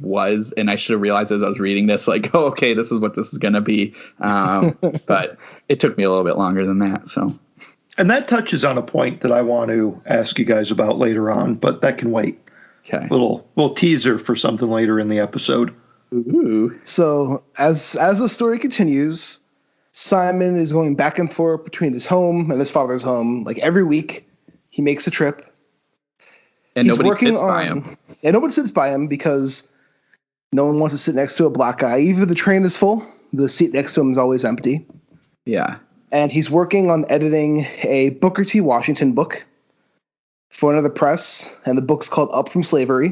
was, and I should have realized as I was reading this, like, oh, okay, this is what this is going to be. But it took me a little bit longer than that. So. And that touches on a point that I want to ask you guys about later on, but that can wait. Okay. Little teaser for something later in the episode. Ooh. So as the story continues, Simon is going back and forth between his home and his father's home. Like every week, he makes a trip. And nobody sits by him. And nobody sits by him because no one wants to sit next to a black guy. Even if the train is full, the seat next to him is always empty. Yeah. And he's working on editing a Booker T. Washington book for another press, and the book's called Up from Slavery.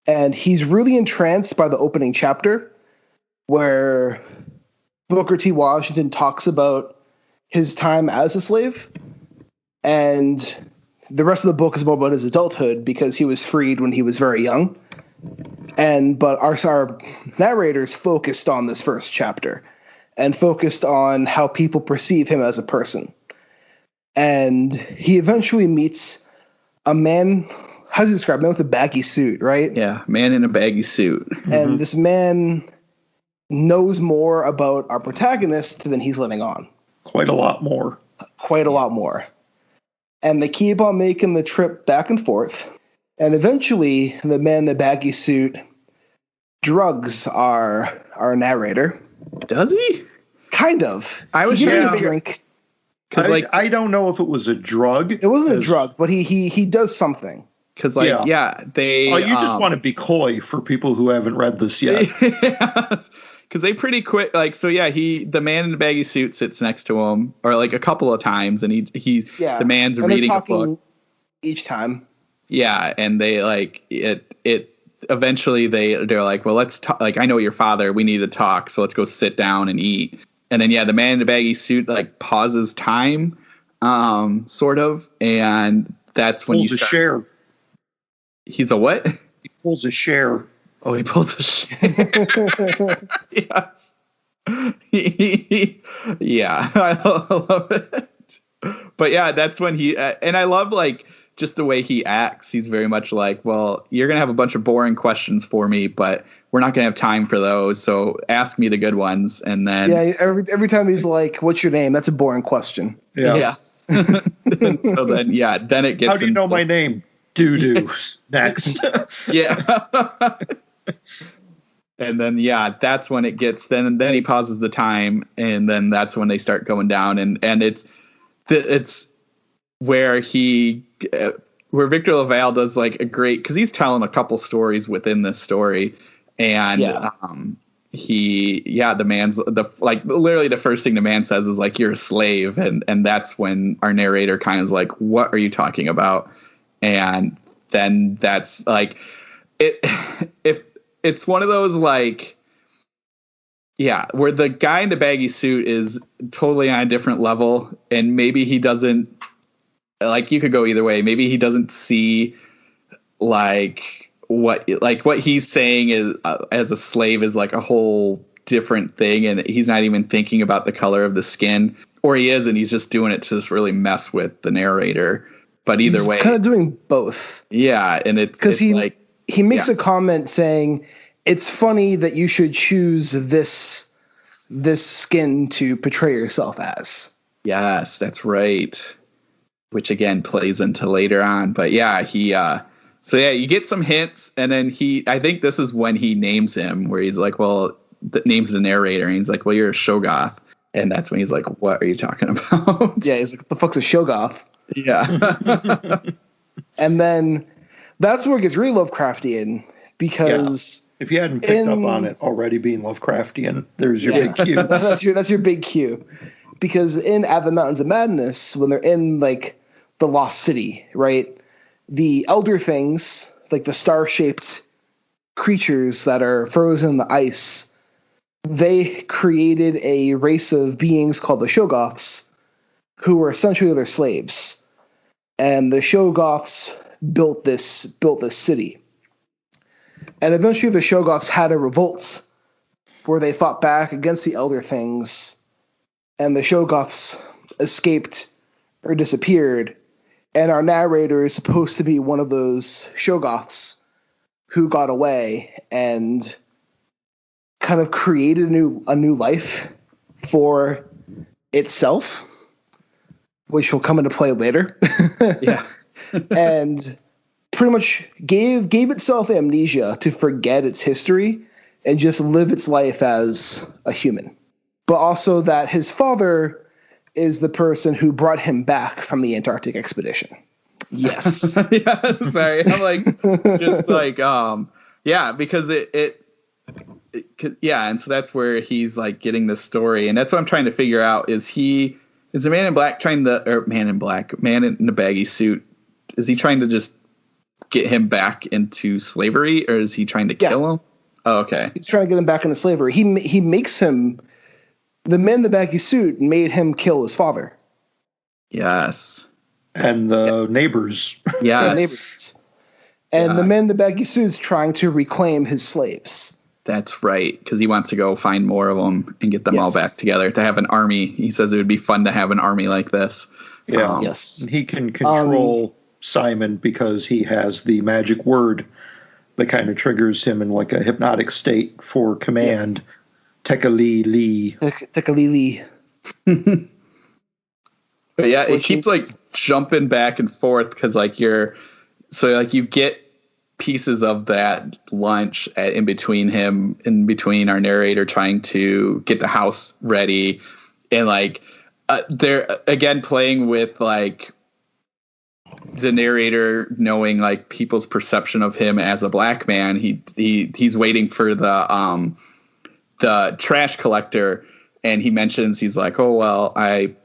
And he's really entranced by the opening chapter where Booker T. Washington talks about his time as a slave, and the rest of the book is more about his adulthood because he was freed when he was very young. But our narrators focused on this first chapter and focused on how people perceive him as a person. And he eventually meets a man, how do you describe, man with a baggy suit, right? Yeah, man in a baggy suit. And this man knows more about our protagonist than he's letting on. Quite a lot more. And they keep on making the trip back and forth. And eventually, the man in the baggy suit drugs our narrator. Does he? Kind of. I was he gives him sure. a drink. I don't know if it was a drug. It wasn't a drug, but he does something. Because they. Oh, you just want to be coy for people who haven't read this yet. Because they pretty quick, the man in the baggy suit sits next to him, or like a couple of times, and the man's and reading they're a book each time. Yeah, and they like it. Eventually, they're like, well, let's talk. Like, I know your father. We need to talk. So let's go sit down and eat. And then the man in the baggy suit like pauses time, sort of, and that's when you start. Share. He's a what? He pulls a share. Oh, he pulls a share. Yes. Yeah, I love it. But yeah, that's when he and I love like just the way he acts. He's very much like, well, you're gonna have a bunch of boring questions for me, but we're not gonna have time for those. So ask me the good ones, and then every time he's like, "What's your name?" That's a boring question. Yeah. So then it gets. How do you know my name? Doo-doo. Next. Yeah. And then that's when it gets. Then he pauses the time, and then that's when they start going down, and it's where where Victor LaValle does like a great, because he's telling a couple stories within this story, and the man's literally the first thing the man says is like, you're a slave, and that's when our narrator kind of is like, what are you talking about? And then that's like it's one of those like where the guy in the baggy suit is totally on a different level, and maybe he doesn't, like, you could go either way. Maybe he doesn't see like what he's saying is as a slave is like a whole different thing, and he's not even thinking about the color of the skin, or he is, and he's just doing it to just really mess with the narrator. But either way, he's kind of doing both. Yeah, and because he makes a comment saying it's funny that you should choose this skin to portray yourself as. Yes, that's right. Which again plays into later on, but you get some hints, and then I think this is when he names him, where he's like, well, names the narrator, and he's like, well, you're a Shoggoth, and that's when he's like, what are you talking about? Yeah, he's like, what the fuck's a Shoggoth? Yeah. And then that's where it gets really Lovecraftian, because if you hadn't picked up on it already being Lovecraftian, there's your big cue. that's your big cue. Because in At the Mountains of Madness, when they're in like the Lost City, right? The elder things, like the star-shaped creatures that are frozen in the ice, they created a race of beings called the Shoggoths, who were essentially their slaves. And the Shoggoths built this city. And eventually the Shoggoths had a revolt where they fought back against the Elder Things, and the Shoggoths escaped or disappeared. And our narrator is supposed to be one of those Shoggoths who got away and kind of created a new life for itself, which will come into play later. Yeah. And pretty much gave itself amnesia to forget its history and just live its life as a human. But also that his father is the person who brought him back from the Antarctic expedition. Yes. Yeah, sorry. I'm like, just like, yeah, because yeah, and so that's where he's like getting the story, and that's what I'm trying to figure out. Is the Man in Black man in the baggy suit, is he trying to just get him back into slavery, or is he trying to kill him? Oh, okay. He's trying to get him back into slavery. He makes him, the man in the baggy suit made him kill his father. Yes. And the neighbors. Yes. The neighbors. And the man in the baggy suit's trying to reclaim his slaves. That's right, because he wants to go find more of them and get them all back together to have an army. He says it would be fun to have an army like this. Yeah. Yes. He can control Simon because he has the magic word that kind of triggers him in like a hypnotic state for command. Tekalili. Tekalili. But yeah, it keeps like jumping back and forth because like you get pieces of that lunch in between our narrator trying to get the house ready, and like they're again playing with like the narrator knowing like people's perception of him as a black man. He's waiting for the trash collector, and he mentions, he's like, oh well, I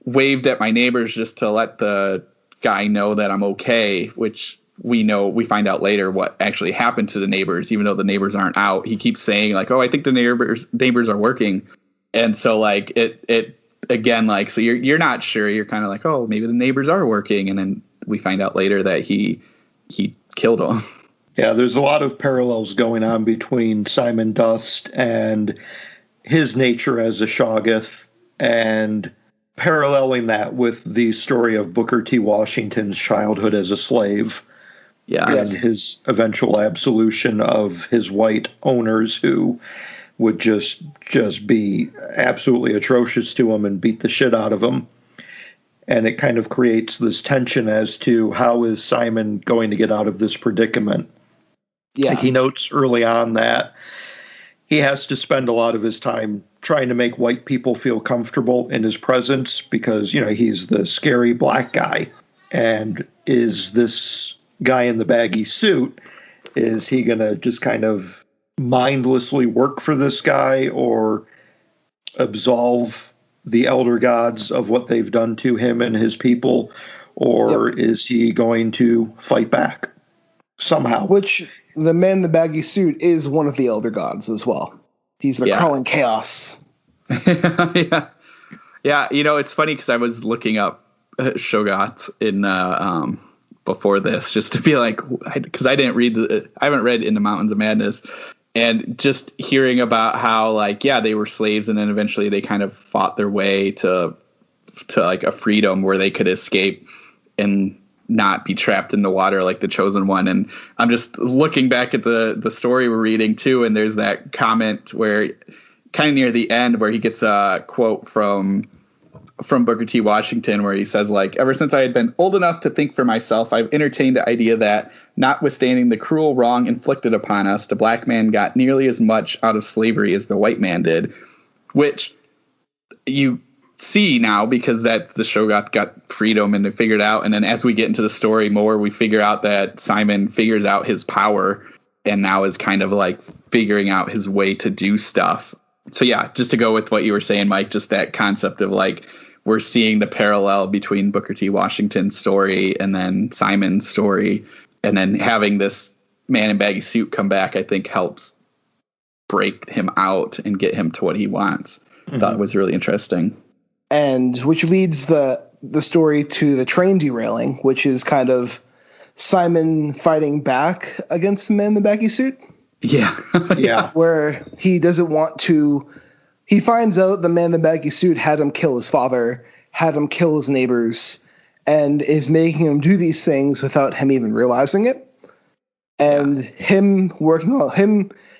waved at my neighbors just to let the guy know that I'm okay, which we find out later what actually happened to the neighbors, even though the neighbors aren't out. He keeps saying like, oh, I think the neighbors are working. And so like it again, like, so you're not sure, you're kind of like, oh, maybe the neighbors are working. And then we find out later that he killed them. Yeah. There's a lot of parallels going on between Simon Dust and his nature as a Shoggoth, and paralleling that with the story of Booker T. Washington's childhood as a slave. Yes. And his eventual absolution of his white owners who would just be absolutely atrocious to him and beat the shit out of him. And it kind of creates this tension as to how is Simon going to get out of this predicament. Yeah. Like he notes early on that he has to spend a lot of his time trying to make white people feel comfortable in his presence because, he's the scary black guy. And is this guy in the baggy suit, is he going to just kind of mindlessly work for this guy or absolve the elder gods of what they've done to him and his people? Or is he going to fight back somehow? Which the man in the baggy suit is one of the elder gods as well. He's the crawling chaos. Yeah. It's funny because I was looking up Shoggoths in before this just to be like, because I haven't read In the Mountains of Madness, and just hearing about how like, they were slaves and then eventually they kind of fought their way to like a freedom where they could escape and not be trapped in the water like the Chosen One. And I'm just looking back at the story we're reading too, and there's that comment where kind of near the end where he gets a quote from Booker T. Washington where he says like, ever since I had been old enough to think for myself, I've entertained the idea that notwithstanding the cruel wrong inflicted upon us, the black man got nearly as much out of slavery as the white man did, which you see now because that the Shoggoth got freedom and they figured out. And then as we get into the story more, we figure out that Simon figures out his power and now is kind of like figuring out his way to do stuff. So yeah, just to go with what you were saying, Mike, just that concept of like, we're seeing the parallel between Booker T. Washington's story and then Simon's story, and then having this man in baggy suit come back, I think helps break him out and get him to what he wants. Thought was really interesting. And which leads the story to the train derailing, which is kind of Simon fighting back against the man in the baggy suit. Yeah. Yeah. Where he doesn't want to. He finds out the man in the baggy suit had him kill his father, had him kill his neighbors, and is making him do these things without him even realizing it. And him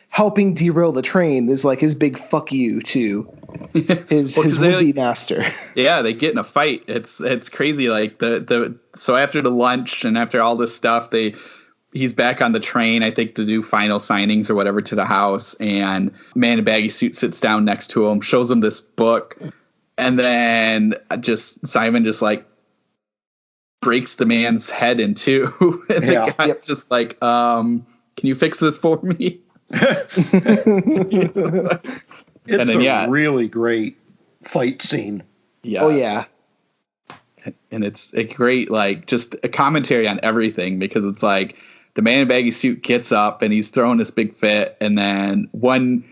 helping derail the train is like his big fuck you to his would-be master. Yeah, they get in a fight. It's crazy. Like so after the lunch and after all this stuff, he's back on the train, I think, to do final signings or whatever to the house, and man in a baggy suit sits down next to him, shows him this book, and then Simon just like breaks the man's head in two. And the guy's just like, can you fix this for me? It's a really great fight scene. Yeah. Oh yeah. And it's a great, like, just a commentary on everything, because it's like the man in baggy suit gets up and he's throwing this big fit, and then one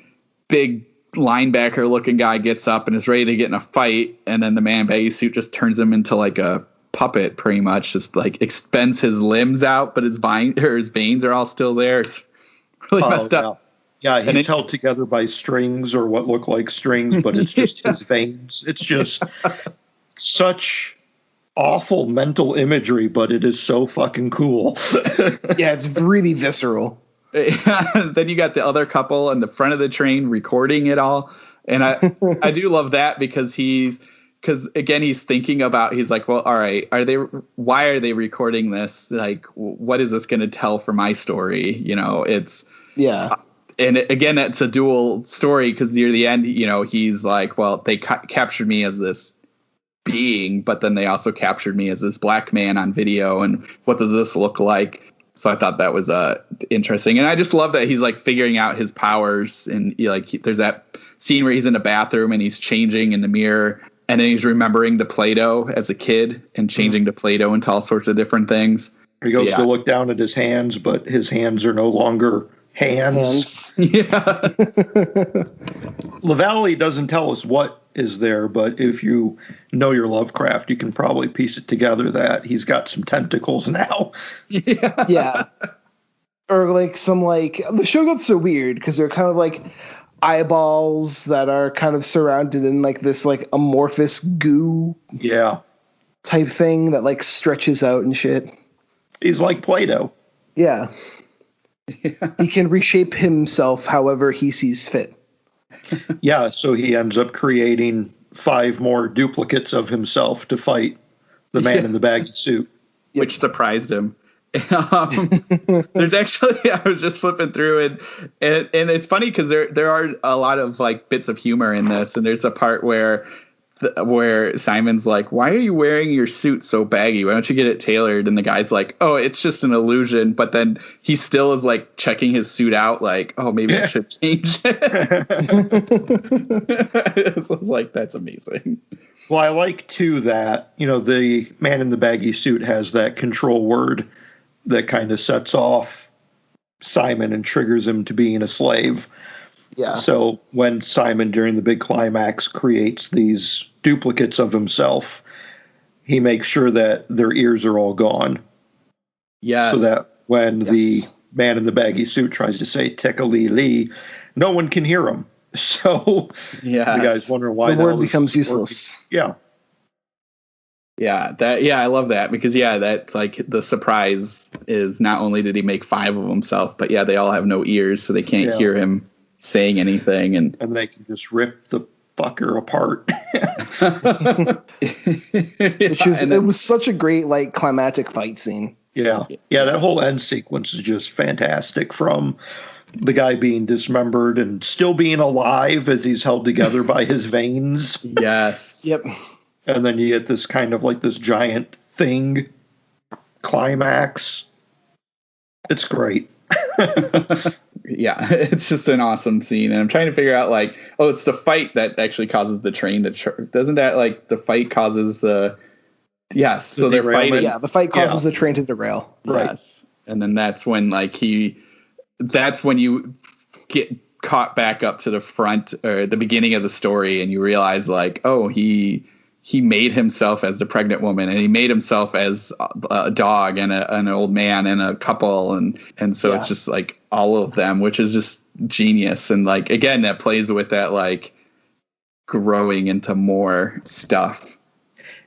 big linebacker looking guy gets up and is ready to get in a fight, and then the man in baggy suit just turns him into like a puppet, pretty much, just like extends his limbs out, but his veins are all still there. It's really messed up. Yeah, he's held together by strings, or what look like strings, but it's just his veins. It's just such awful mental imagery, but it is so fucking cool. Yeah, it's really visceral. Then you got the other couple in the front of the train recording it all, and I do love that, because he's thinking about, he's like, well, all right, why are they recording this? Like, what is this going to tell for my story? And again, that's a dual story, because near the end, he's like, well, they captured me as this being, but then they also captured me as this black man on video, and what does this look like? So I thought that was interesting, and I just love that he's like figuring out his powers, and there's that scene where he's in a bathroom and he's changing in the mirror, and then he's remembering the Play-Doh as a kid and changing the Play-Doh into all sorts of different things. He goes to look down at his hands, but his hands are no longer hands. Yeah. LaValle doesn't tell us what is there, but if you know your Lovecraft, you can probably piece it together that he's got some tentacles now. Yeah. Or like some, like, the Shoggoths are weird because they're kind of like eyeballs that are kind of surrounded in like this like amorphous goo type thing that like stretches out and shit. He's like Play-Doh. Yeah. He can reshape himself however he sees fit. Yeah, so he ends up creating 5 more duplicates of himself to fight the man in the baggy suit. Which surprised him. There's actually, I was just flipping through and it's funny because there are a lot of like bits of humor in this, and there's a part where Simon's like, why are you wearing your suit so baggy? Why don't you get it tailored? And the guy's like, oh, it's just an illusion. But then he still is like checking his suit out like, oh, maybe I should change it. So I was like, that's amazing. Well, I like too that, the man in the baggy suit has that control word that kind of sets off Simon and triggers him to being a slave. Yeah. So when Simon, during the big climax, creates these duplicates of himself, he makes sure that their ears are all gone. Yeah. So that when the man in the baggy suit tries to say "Tekali-lee," no one can hear him. So the guy's wondering why the word becomes useless. Yeah. Yeah, I love that, because that's like the surprise is not only did he make 5 of himself, but they all have no ears, so they can't hear him saying anything, and they can just rip the fucker apart. It was such a great like climactic fight scene. Yeah, that whole end sequence is just fantastic, from the guy being dismembered and still being alive as he's held together by his veins. Yes. Yep. And then you get this kind of like this giant thing climax. It's great. Yeah, it's just an awesome scene, and I'm trying to figure out like, it's the fight that actually causes the train to doesn't that like the fight causes the so they're fighting. Yeah, the fight causes the train to derail. Right. Yes. And then that's when like that's when you caught back up to the front or the beginning of the story, and you realize like, oh, he made himself as the pregnant woman, and he made himself as a dog and an old man and a couple, and so it's just like all of them, which is just genius. And like, again, that plays with that like growing into more stuff.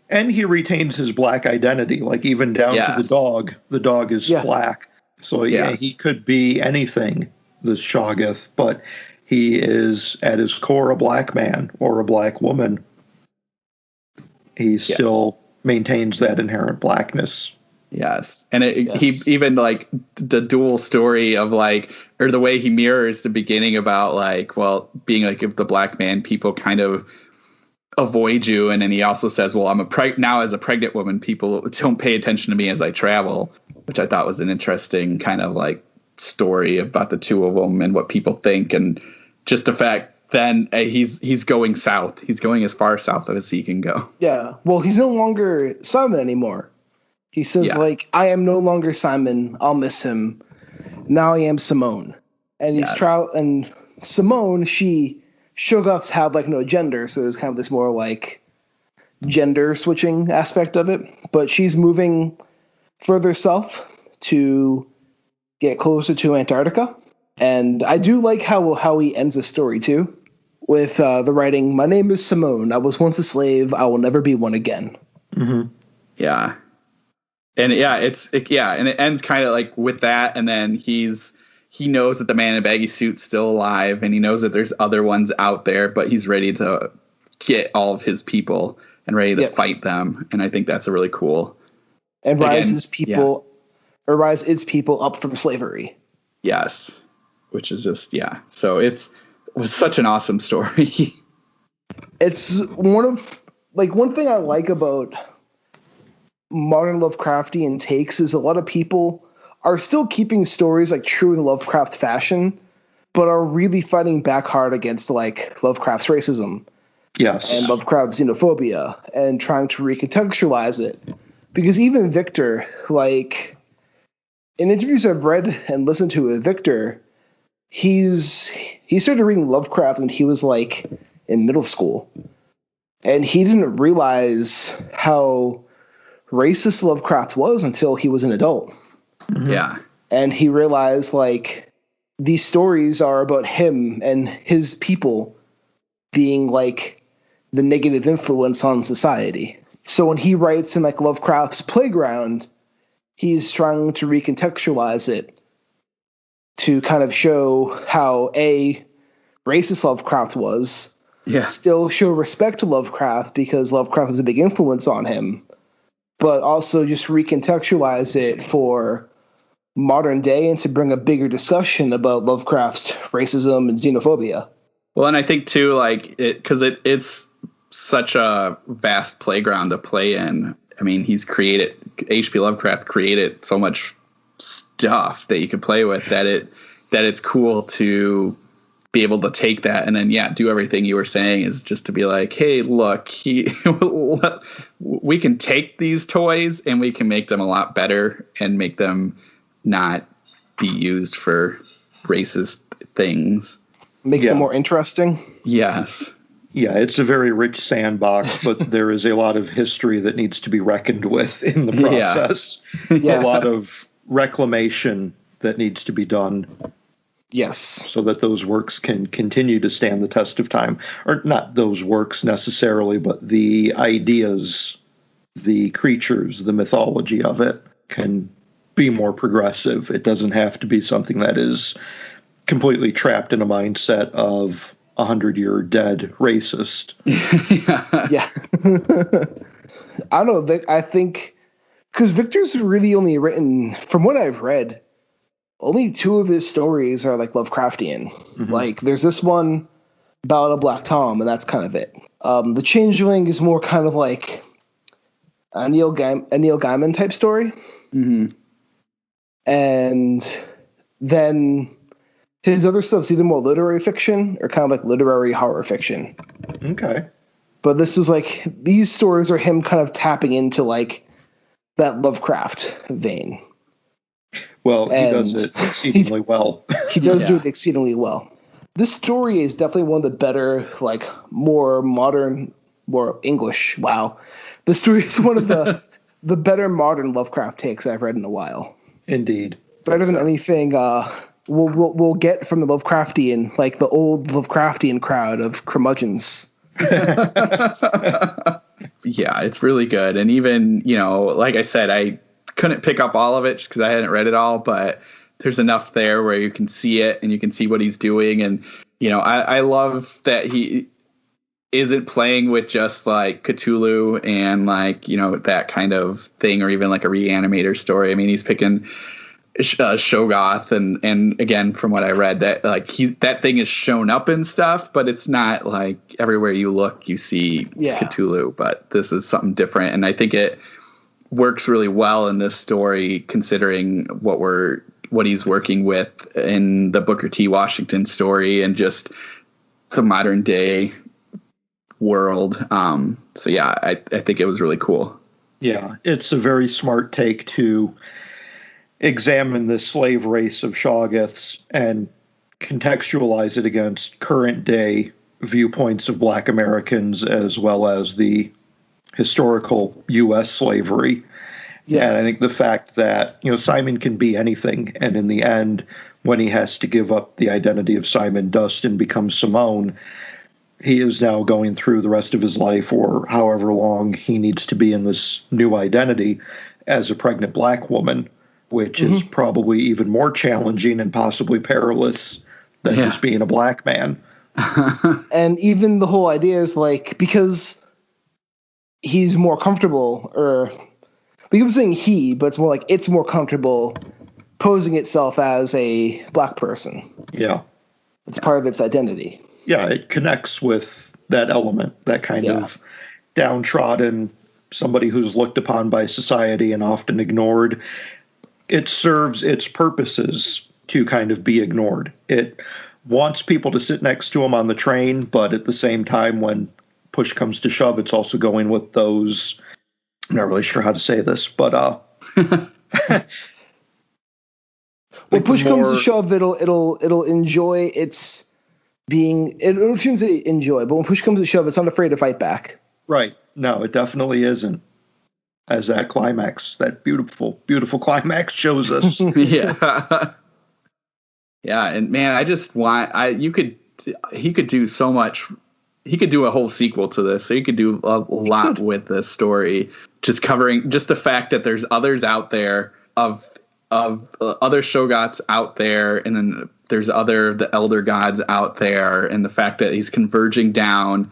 And he retains his black identity, like even down to the dog. The dog is black. So he could be anything, this Shoggoth, but he is at his core a black man or a black woman. He still maintains that inherent blackness. Yes. And he even like the dual story of like, or the way he mirrors the beginning about like, well, being like, if the black man, people kind of avoid you. And then he also says, well, I'm now as a pregnant woman, people don't pay attention to me as I travel, which I thought was an interesting kind of like story about the two of them and what people think. And just the fact then he's going south. He's going as far south as he can go. Yeah. Well, he's no longer Simon anymore. He says, like, I am no longer Simon. I'll miss him. Now I am Simone. And he's and Simone, Shoggoths have like no gender, so there's kind of this more like gender switching aspect of it. But she's moving further south to get closer to Antarctica. And I do like how he ends the story too, with the writing, "My name is Simone. I was once a slave. I will never be one again." Mm-hmm. Yeah. And and it ends kind of like with that, and then he knows that the man in the baggy suit's still alive, and he knows that there's other ones out there, but he's ready to get all of his people and ready to fight them. And I think that's a really cool. And rise its people up from slavery. Yes. Which is just, So it was such an awesome story. It's one thing I like about modern Lovecraftian takes is a lot of people are still keeping stories like true in the Lovecraft fashion, but are really fighting back hard against like Lovecraft's racism. Yes. And Lovecraft's xenophobia and trying to recontextualize it. Because even Victor, like in interviews I've read and listened to with Victor, he started reading Lovecraft when he was like in middle school. And he didn't realize how racist Lovecraft was until he was an adult. Mm-hmm. Yeah. And he realized like these stories are about him and his people being like the negative influence on society. So when he writes in like Lovecraft's Playground, he's trying to recontextualize it to kind of show how racist Lovecraft was, still show respect to Lovecraft because Lovecraft was a big influence on him, but also just recontextualize it for modern day and to bring a bigger discussion about Lovecraft's racism and xenophobia. Well, and I think too, like it's such a vast playground to play in. I mean, H.P. Lovecraft created so much stuff that you could play with that it's cool to be able to take that and then do everything you were saying is just to be like, hey, look, we can take these toys and we can make them a lot better and make them not be used for racist things. Make them more interesting. Yes. Yeah, it's a very rich sandbox, but there is a lot of history that needs to be reckoned with in the process. A lot of reclamation that needs to be done. Yes. So that those works can continue to stand the test of time. Or not those works necessarily, but the ideas, the creatures, the mythology of it can be more progressive. It doesn't have to be something that is completely trapped in a mindset of 100-year dead racist. Yeah. I don't know. I think because Victor's really only written, from what I've read, only 2 of his stories are like Lovecraftian. Mm-hmm. Like there's this one, Ballad of Black Tom, and that's kind of it. The Changeling is more kind of like a Neil Gaiman type story. Mm-hmm. And then his other stuff's either more literary fiction or kind of like literary horror fiction. Okay. But this was like, these stories are him kind of tapping into like that Lovecraft vein. Well, he does it exceedingly well. He does do it exceedingly well. This story is definitely one of the better, like, more modern, more English. Wow. This story is one of the better modern Lovecraft takes I've read in a while. Indeed. Better than anything we'll get from the Lovecraftian, like the old Lovecraftian crowd of curmudgeons. Yeah, it's really good. And even, like I said, I couldn't pick up all of it just because I hadn't read it all, but there's enough there where you can see it and you can see what he's doing. And, I love that he isn't playing with just like Cthulhu and like, that kind of thing, or even like a Reanimator story. I mean, he's picking Shoggoth, and again, from what I read, that like that thing is shown up in stuff, but it's not like everywhere you look you see Cthulhu. But this is something different, and I think it works really well in this story, considering what he's working with in the Booker T. Washington story and just the modern day world. So yeah, I think it was really cool. Yeah, it's a very smart take to examine the slave race of Shoggoths and contextualize it against current day viewpoints of Black Americans, as well as the historical U.S. slavery. Yeah. And I think the fact that, Simon can be anything, and in the end, when he has to give up the identity of Simon Dust and become Simone, he is now going through the rest of his life, or however long he needs to be in this new identity, as a pregnant Black woman, which is probably even more challenging and possibly perilous than just being a Black man. And even the whole idea is like, because he's more comfortable, or we keep saying he, but it's more like it's more comfortable posing itself as a Black person. Yeah. It's part of its identity. Yeah, it connects with that element, that kind of downtrodden, somebody who's looked upon by society and often ignored. It serves its purposes to kind of be ignored. It wants people to sit next to him on the train, but at the same time, when push comes to shove, it's also going with those. I'm not really sure how to say this, but when push comes to shove, it'll enjoy its being. It shouldn't say enjoy, but when push comes to shove, it's not afraid to fight back. Right. No, it definitely isn't. As that climax, that beautiful, beautiful climax shows us. Yeah. Yeah, and man, I just want he could do so much. He could do a whole sequel to this. So he could do a lot with this story, just covering just the fact that there's others out there of other Shoggoths out there, and then there's the elder gods out there, and the fact that he's converging down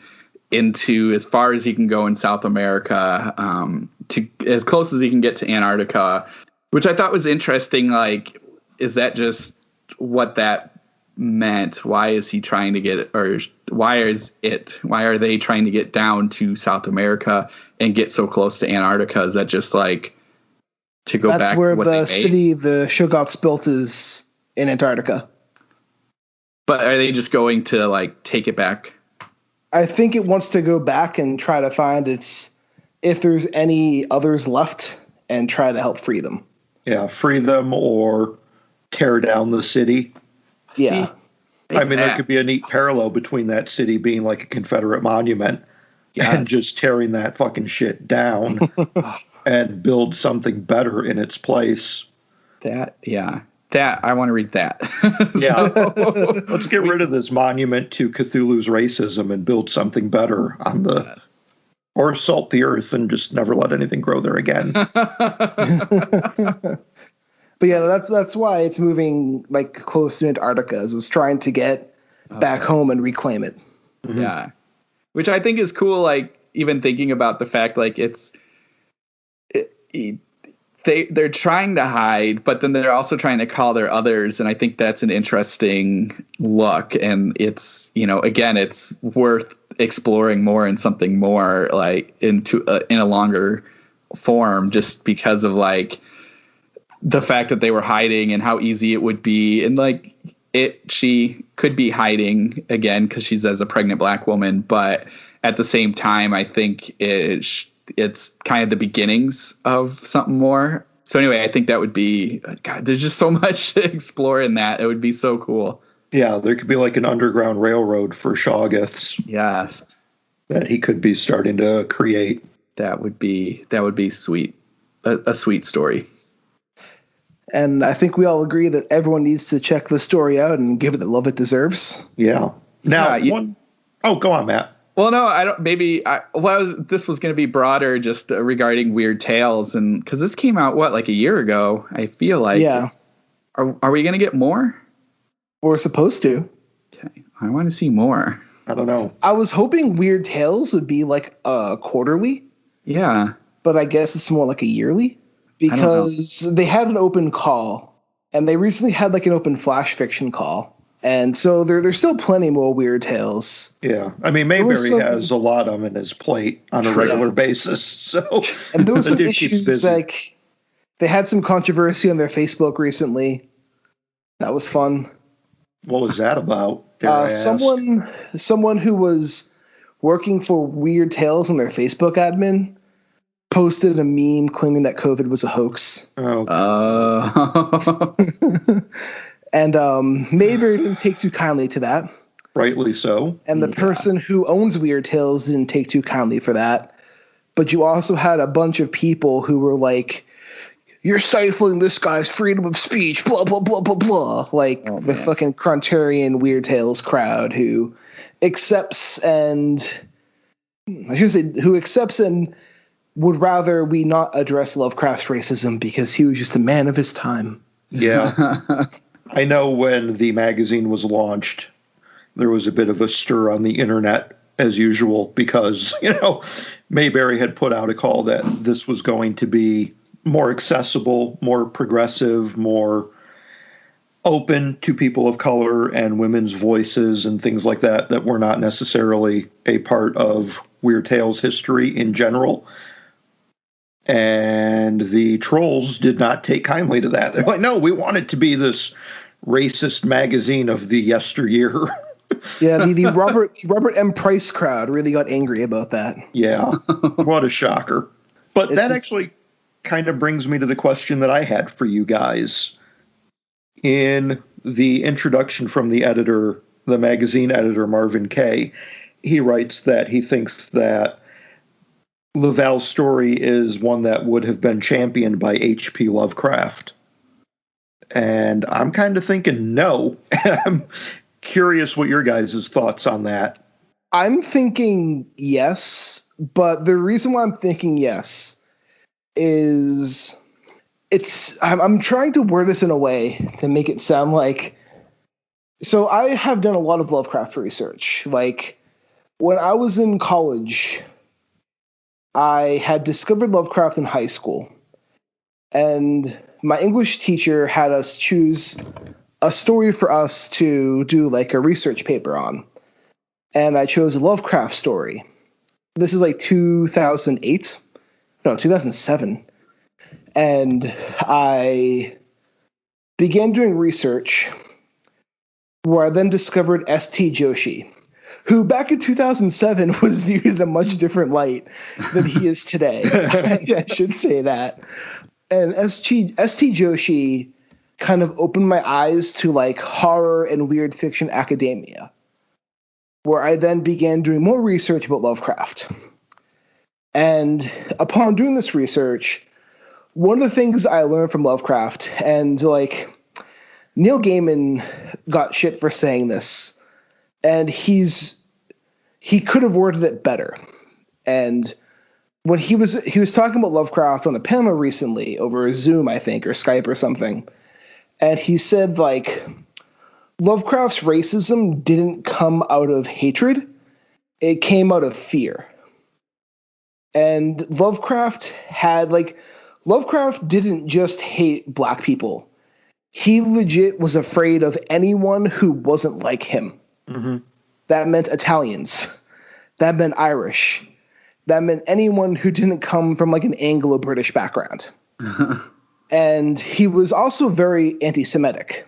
into as far as he can go in South America, to as close as he can get to Antarctica, which I thought was interesting. Like, is that just what that meant? Why is he trying to get, or why are they trying to get down to South America and get so close to Antarctica? Is that just like to go back? That's where the city the Shoggoths built is, in Antarctica. But are they just going to like take it back? I think it wants to go back and try to find if there's any others left and try to help free them. Yeah, free them or tear down the city. Yeah. I mean, there could be a neat parallel between that city being like a Confederate monument and just tearing that fucking shit down and build something better in its place. That I want to read that. Yeah. Let's get rid of this monument to Cthulhu's racism and build something better on the, or salt the earth and just never let anything grow there again. But yeah, that's why it's moving like close to Antarctica, is it's trying to get back home and reclaim it. Mm-hmm. Yeah. Which I think is cool. Like, even thinking about the fact, like, they're trying to hide, but then they're also trying to call their others. And I think that's an interesting look. And it's, again, it's worth exploring more and something more like in a longer form, just because of like the fact that they were hiding and how easy it would be. And like she could be hiding again, cause she's as a pregnant Black woman, but at the same time, I think it's kind of the beginnings of something more. So anyway, I think that would be, God, there's just so much to explore in that. It would be so cool. Yeah, there could be like an underground railroad for Shoggoths. Yes. That he could be starting to create. That would be sweet. A sweet story. And I think we all agree that everyone needs to check the story out and give it the love it deserves. Yeah. Now, go on, Matt. Well, no, I don't. Maybe this was going to be broader, just regarding Weird Tales, and because this came out like a year ago, I feel like. Yeah. Are we going to get more? We're supposed to. Okay, I want to see more. I don't know. I was hoping Weird Tales would be like a quarterly. Yeah. But I guess it's more like a yearly because they had an open call, and they recently had like an open flash fiction call. And so there's still plenty more Weird Tales. Yeah. I mean, Mayberry has a lot on his plate on a regular basis. So, and there was some issues, like they had some controversy on their Facebook recently. That was fun. What was that about? Someone who was working for Weird Tales on their Facebook admin posted a meme claiming that COVID was a hoax. And Mayberry didn't take too kindly to that. Rightly so. And the person who owns Weird Tales didn't take too kindly for that. But you also had a bunch of people who were like, you're stifling this guy's freedom of speech, blah, blah, blah, blah, blah. Like the fucking Cronterian Weird Tales crowd who accepts and would rather we not address Lovecraft's racism because he was just a man of his time. Yeah. I know when the magazine was launched, there was a bit of a stir on the internet, as usual, because, Mayberry had put out a call that this was going to be more accessible, more progressive, more open to people of color and women's voices and things like that were not necessarily a part of Weird Tales history in general. And the trolls did not take kindly to that. They're like, no, we want it to be this racist magazine of the yesteryear. Yeah, the Robert M. Price crowd really got angry about that. Yeah, what a shocker. But that actually kind of brings me to the question that I had for you guys. In the introduction from the editor, the magazine editor, Marvin Kaye, he writes that he thinks that LaValle's story is one that would have been championed by H.P. Lovecraft. And I'm kind of thinking no. I'm curious what your guys' thoughts on that. I'm thinking yes, but the reason why I'm thinking yes is I'm trying to word this in a way to make it sound like, so I have done a lot of Lovecraft research. Like when I was in college, I had discovered Lovecraft in high school, and my English teacher had us choose a story for us to do like a research paper on. And I chose a Lovecraft story. This is like 2007. And I began doing research where I then discovered S.T. Joshi, who back in 2007 was viewed in a much different light than he is today. I should say that. And S.T. Joshi kind of opened my eyes to like horror and weird fiction academia, where I then began doing more research about Lovecraft. And upon doing this research, one of the things I learned from Lovecraft, and like Neil Gaiman got shit for saying this, and he could have worded it better. And when he was talking about Lovecraft on a panel recently over Zoom, I think, or Skype or something, and he said like Lovecraft's racism didn't come out of hatred, it came out of fear. And Lovecraft didn't just hate black people. He legit was afraid of anyone who wasn't like him. Mm-hmm. That meant Italians. That meant Irish. That meant anyone who didn't come from like an Anglo-British background. And he was also very anti-Semitic.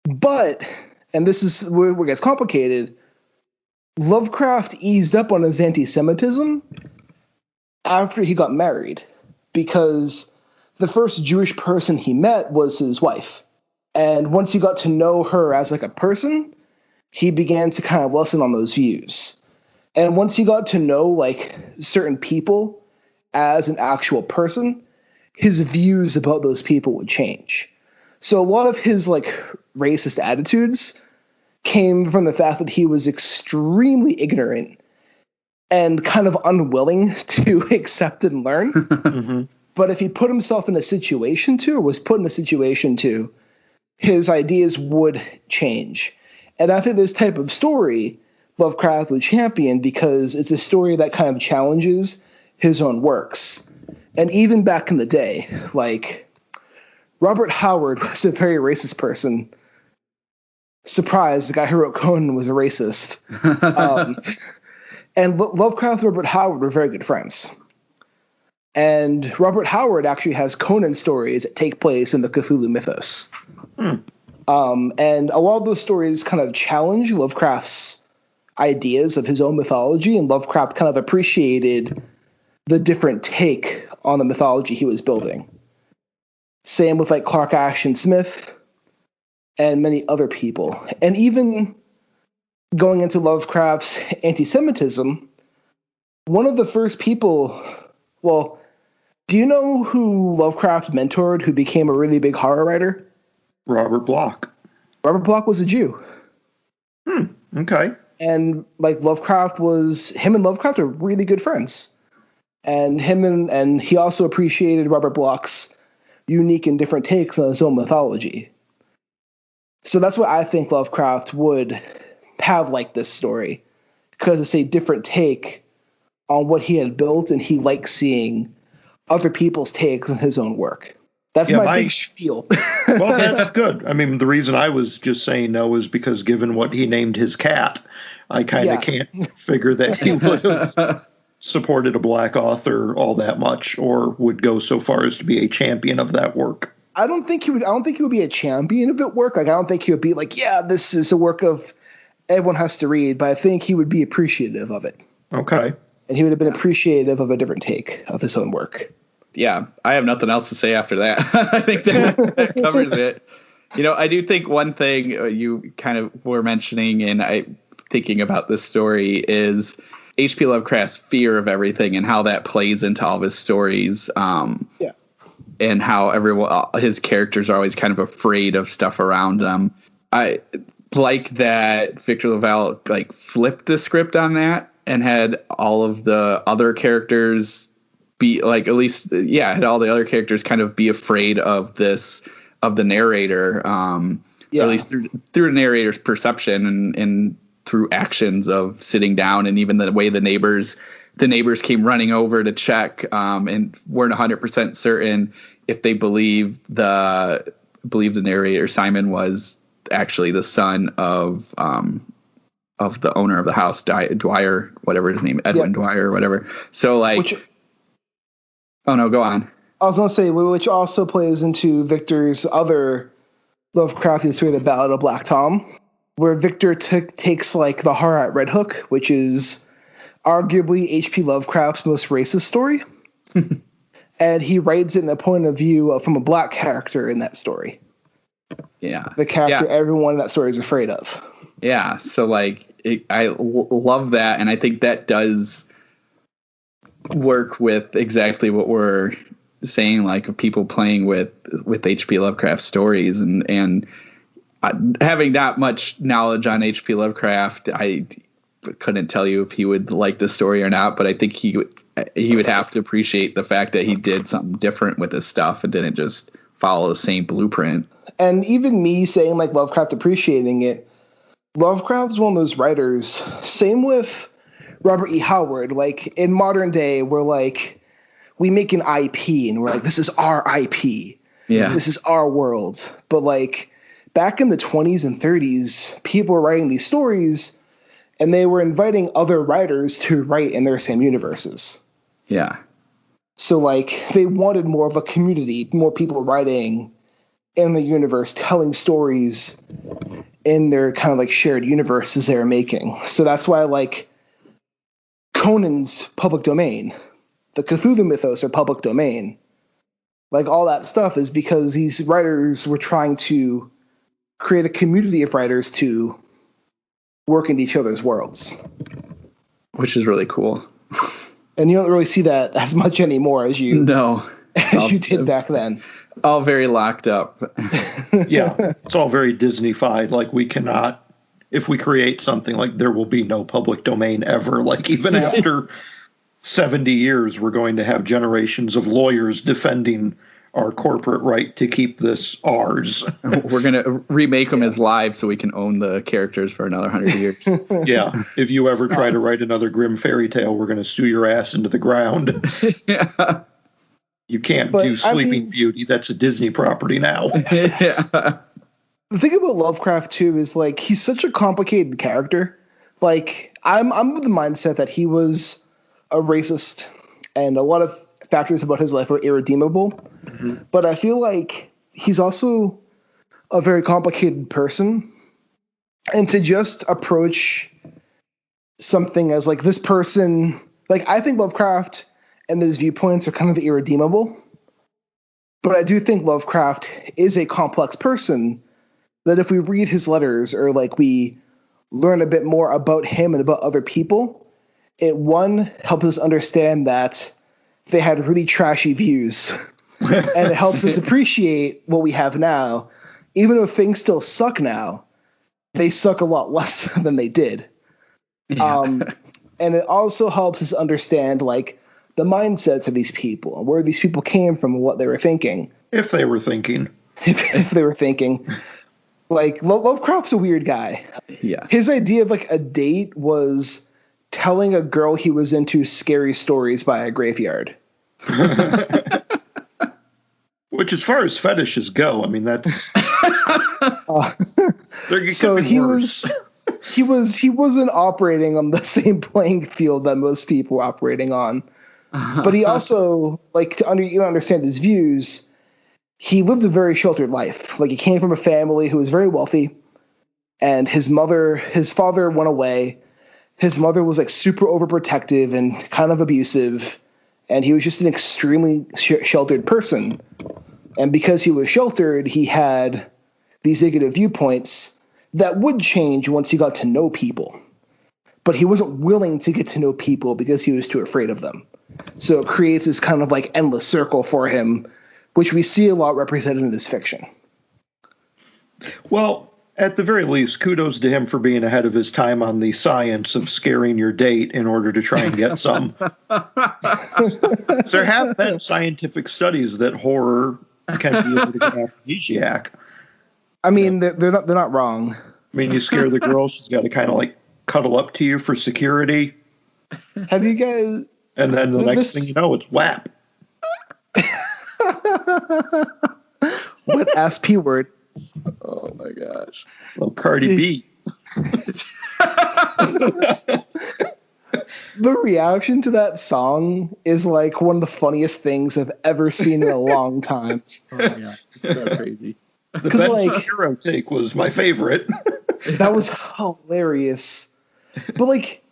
But, and this is where it gets complicated, Lovecraft eased up on his anti-Semitism after he got married, because the first Jewish person he met was his wife. And once he got to know her as like a person, he began to kind of lessen on those views. And once he got to know like certain people as an actual person, his views about those people would change. So a lot of his like racist attitudes came from the fact that he was extremely ignorant and kind of unwilling to accept and learn. Mm-hmm. But if he put himself in a situation to, or was put in a situation to, his ideas would change. And I think this type of story Lovecraft would champion because it's a story that kind of challenges his own works. And even back in the day, like Robert Howard was a very racist person. Surprise, the guy who wrote Conan was a racist. And Lovecraft and Robert Howard were very good friends. And Robert Howard actually has Conan stories that take place in the Cthulhu mythos. And a lot of those stories kind of challenge Lovecraft's ideas of his own mythology, and Lovecraft kind of appreciated the different take on the mythology he was building. Same with like Clark Ashton Smith and many other people. And even going into Lovecraft's anti-Semitism, one of the first people, well, do you know who Lovecraft mentored who became a really big horror writer? Robert Bloch. Robert Bloch was a Jew. Okay. And like him and Lovecraft are really good friends. And he also appreciated Robert Bloch's unique and different takes on his own mythology. So that's what I think Lovecraft would have like this story, because it's a different take on what he had built, and he likes seeing other people's takes on his own work. That's my big spiel. Well, that's good. I mean, the reason I was just saying no is because given what he named his cat, I kind of can't figure that he would have supported a black author all that much, or would go so far as to be a champion of that work. I don't think he would be a champion of it work. Like, I don't think he would be like, yeah, this is a work of everyone has to read, but I think he would be appreciative of it. Okay. And he would have been appreciative of a different take of his own work. Yeah, I have nothing else to say after that. I think that covers it. You know, I do think one thing you kind of were mentioning, and thinking about this story, is H.P. Lovecraft's fear of everything and how that plays into all of his stories. And how his characters are always kind of afraid of stuff around them. I like that Victor LaValle like flipped the script on that and had all of the other characters be like, had all the other characters kind of be afraid of the narrator, or at least through the narrator's perception and through actions of sitting down, and even the way the neighbors came running over to check, and weren't 100% certain if they believed the narrator Simon was actually the son of the owner of the house, Dwyer, whatever his name, Edwin Dwyer or whatever. So like, oh no, go on. I was going to say, which also plays into Victor's other Lovecraftian story, The Ballad of Black Tom, where Victor takes like the horror at Red Hook, which is arguably H.P. Lovecraft's most racist story. And he writes it in the point of view from a black character in that story. Yeah. The character everyone in that story is afraid of. Yeah. So like, I love that. And I think that does work with exactly what we're saying, like of people playing with H.P. Lovecraft stories, and having that much knowledge on H.P. Lovecraft, I couldn't tell you if he would like the story or not, but I think he would have to appreciate the fact that he did something different with his stuff and didn't just follow the same blueprint. And even me saying like Lovecraft appreciating it, Lovecraft is one of those writers, same with Robert E. Howard, like in modern day, we're like, we make an IP and we're like, this is our IP. Yeah. This is our world. But like back in the 20s and 30s, people were writing these stories and they were inviting other writers to write in their same universes. Yeah. So like they wanted more of a community, more people writing in the universe, telling stories in their kind of like shared universes they were making. So that's why like Conan's public domain, the Cthulhu mythos are public domain. Like all that stuff is because these writers were trying to create a community of writers to work in each other's worlds. Which is really cool. And you don't really see that as much anymore as you did back then. All very locked up. Yeah, it's all very Disney-fied. Like, we cannot, if we create something, like, there will be no public domain ever. Like, even after 70 years, we're going to have generations of lawyers defending our corporate right to keep this ours. We're going to remake them as live so we can own the characters for another 100 years. Yeah. If you ever try to write another Grimm fairy tale, we're going to sue your ass into the ground. Yeah. You can't do Sleeping Beauty. That's a Disney property now. Yeah. The thing about Lovecraft, too, is, like, he's such a complicated character. Like, I'm of the mindset that he was a racist, and a lot of factors about his life are irredeemable. Mm-hmm. But I feel like he's also a very complicated person. And to just approach something as, like, this person, like, I think Lovecraft and his viewpoints are kind of irredeemable. But I do think Lovecraft is a complex person that if we read his letters or, like, we learn a bit more about him and about other people, it, one, helps us understand that they had really trashy views. And it helps us appreciate what we have now. Even if things still suck now, they suck a lot less than they did. Yeah. And it also helps us understand, like, the mindsets of these people and where these people came from and what they were thinking. If they were thinking. If they were thinking. Like, Lovecraft's a weird guy. Yeah. His idea of, like, a date was telling a girl he was into scary stories by a graveyard. Which, as far as fetishes go, I mean, that's so he wasn't operating on the same playing field that most people were operating on. But he also, like, to understand his views, he lived a very sheltered life. Like, he came from a family who was very wealthy, and his father went away. His mother was, like, super overprotective and kind of abusive, and he was just an extremely sheltered person. And because he was sheltered, he had these negative viewpoints that would change once he got to know people. But he wasn't willing to get to know people because he was too afraid of them. So it creates this kind of, like, endless circle for him, which we see a lot represented in his fiction. Well, at the very least, kudos to him for being ahead of his time on the science of scaring your date in order to try and get some. There have been scientific studies that horror can be a bit of an aphrodisiac. I mean, they're not wrong. I mean, you scare the girl, she's got to kind of, like, cuddle up to you for security. Have you guys... And then the next thing you know, it's WAP. What ass P word? Oh my gosh. Well, Cardi B. The reaction to that song is, like, one of the funniest things I've ever seen in a long time. Oh yeah, it's so crazy. The Ben, like, Shapiro take was my favorite. That was hilarious. But, like,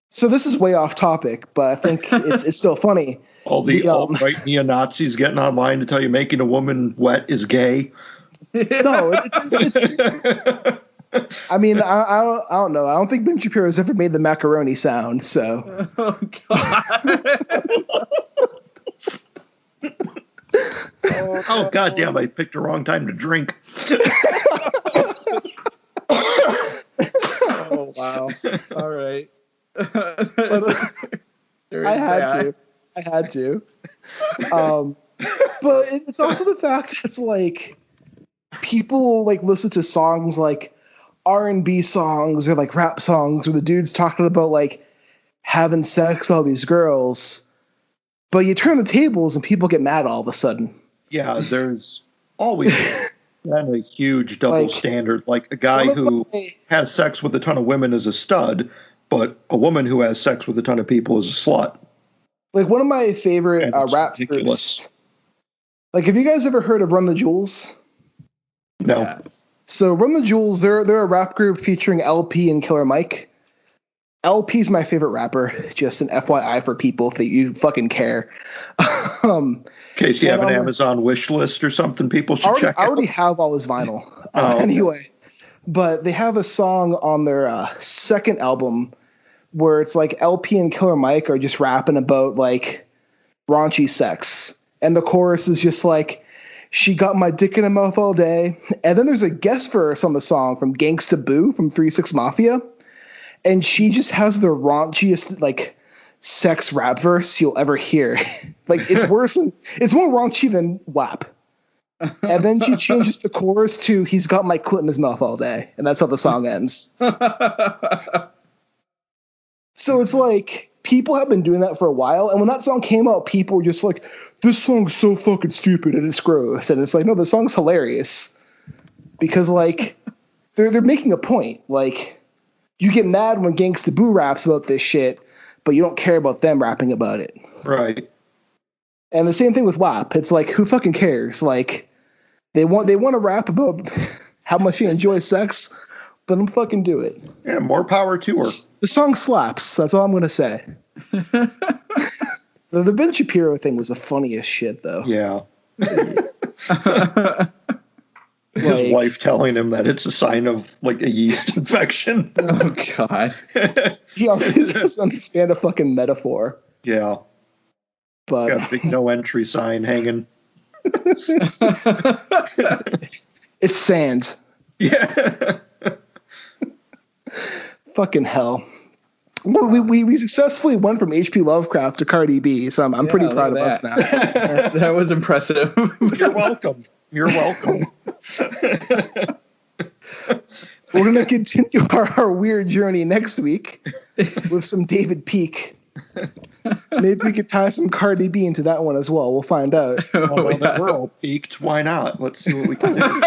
so this is way off topic, but I think it's still funny. All the alt-right neo-Nazis getting online to tell you making a woman wet is gay. No, it's I mean, I don't know. I don't think Ben Shapiro's ever made the macaroni sound, so. Oh, God. Oh, goddamn, I picked the wrong time to drink. Oh, wow. All right. I had to. But it's also the fact that it's, like, people, like, listen to songs like R&B songs or, like, rap songs where the dude's talking about, like, having sex with all these girls, but you turn the tables and people get mad all of a sudden. Yeah, there's always been a huge double standard. Like, a guy who has sex with a ton of women is a stud, but a woman who has sex with a ton of people is a slut. Like, one of my favorite rap groups. Like, have you guys ever heard of Run the Jewels? No. Yes. So Run the Jewels, they're a rap group featuring LP and Killer Mike. LP's my favorite rapper. Just an FYI for people if you fucking care. In case you have an Amazon wish list or something, people should check out. I already have all his vinyl. Anyway, but they have a song on their second album where it's like LP and Killer Mike are just rapping about like raunchy sex. And the chorus is just like, she got my dick in her mouth all day. And then there's a guest verse on the song from Gangsta Boo from 3 6 Mafia. And she just has the raunchiest like sex rap verse you'll ever hear. Like it's more raunchy than WAP. And then she changes the chorus to he's got my clit in his mouth all day. And that's how the song ends. So it's like people have been doing that for a while. And when that song came out, people were just like, this song's so fucking stupid and it's gross. And it's like, no, the song's hilarious. Because like they're making a point. Like you get mad when Gangsta Boo raps about this shit, but you don't care about them rapping about it. Right. And the same thing with WAP. It's like, who fucking cares? Like they want to rap about how much she enjoys sex. Let them fucking do it. Yeah, more power to her. The song slaps. That's all I'm going to say. The Ben Shapiro thing was the funniest shit, though. Yeah. His wife telling him that it's a sign of, like, a yeast infection. Oh, God. He always doesn't understand a fucking metaphor. Yeah. But got a big no entry sign hanging. It's sand. Yeah. Fucking hell. Well, we successfully went from H.P. Lovecraft to Cardi B, so I'm pretty proud of us now. That was impressive. You're welcome. You're welcome. We're going to continue our weird journey next week with some David Peake. Maybe we could tie some Cardi B into that one as well. We'll find out. Well, that we're all peaked. Why not? Let's see what we can do.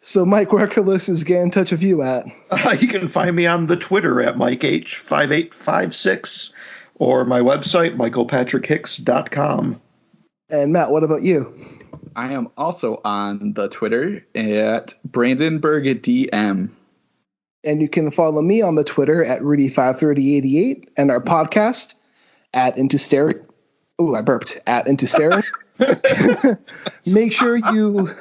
So, Mike, where can listeners get in touch with you at? You can find me on the Twitter at MikeH5856 or my website, michaelpatrickhicks.com. And Matt, what about you? I am also on the Twitter at BrandonBergDM. And you can follow me on the Twitter at Rudy53088 and our podcast at Into Staring. Oh, I burped. At Into Staring. Make sure you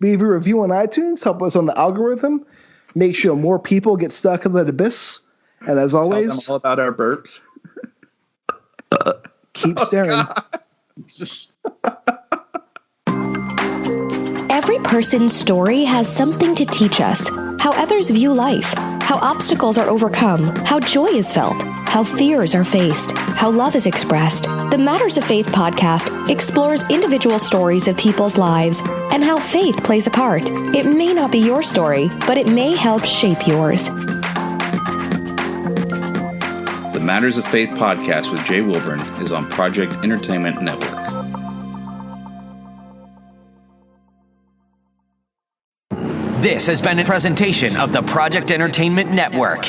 leave a review on iTunes. Help us on the algorithm. Make sure more people get stuck in the abyss. And as always, tell them all about our burps. Keep staring. Every person's story has something to teach us. How others view life, how obstacles are overcome, how joy is felt, how fears are faced, how love is expressed. The Matters of Faith podcast explores individual stories of people's lives and how faith plays a part. It may not be your story, but it may help shape yours. The Matters of Faith podcast with Jay Wilburn is on Project Entertainment Network. This has been a presentation of the Project Entertainment Network.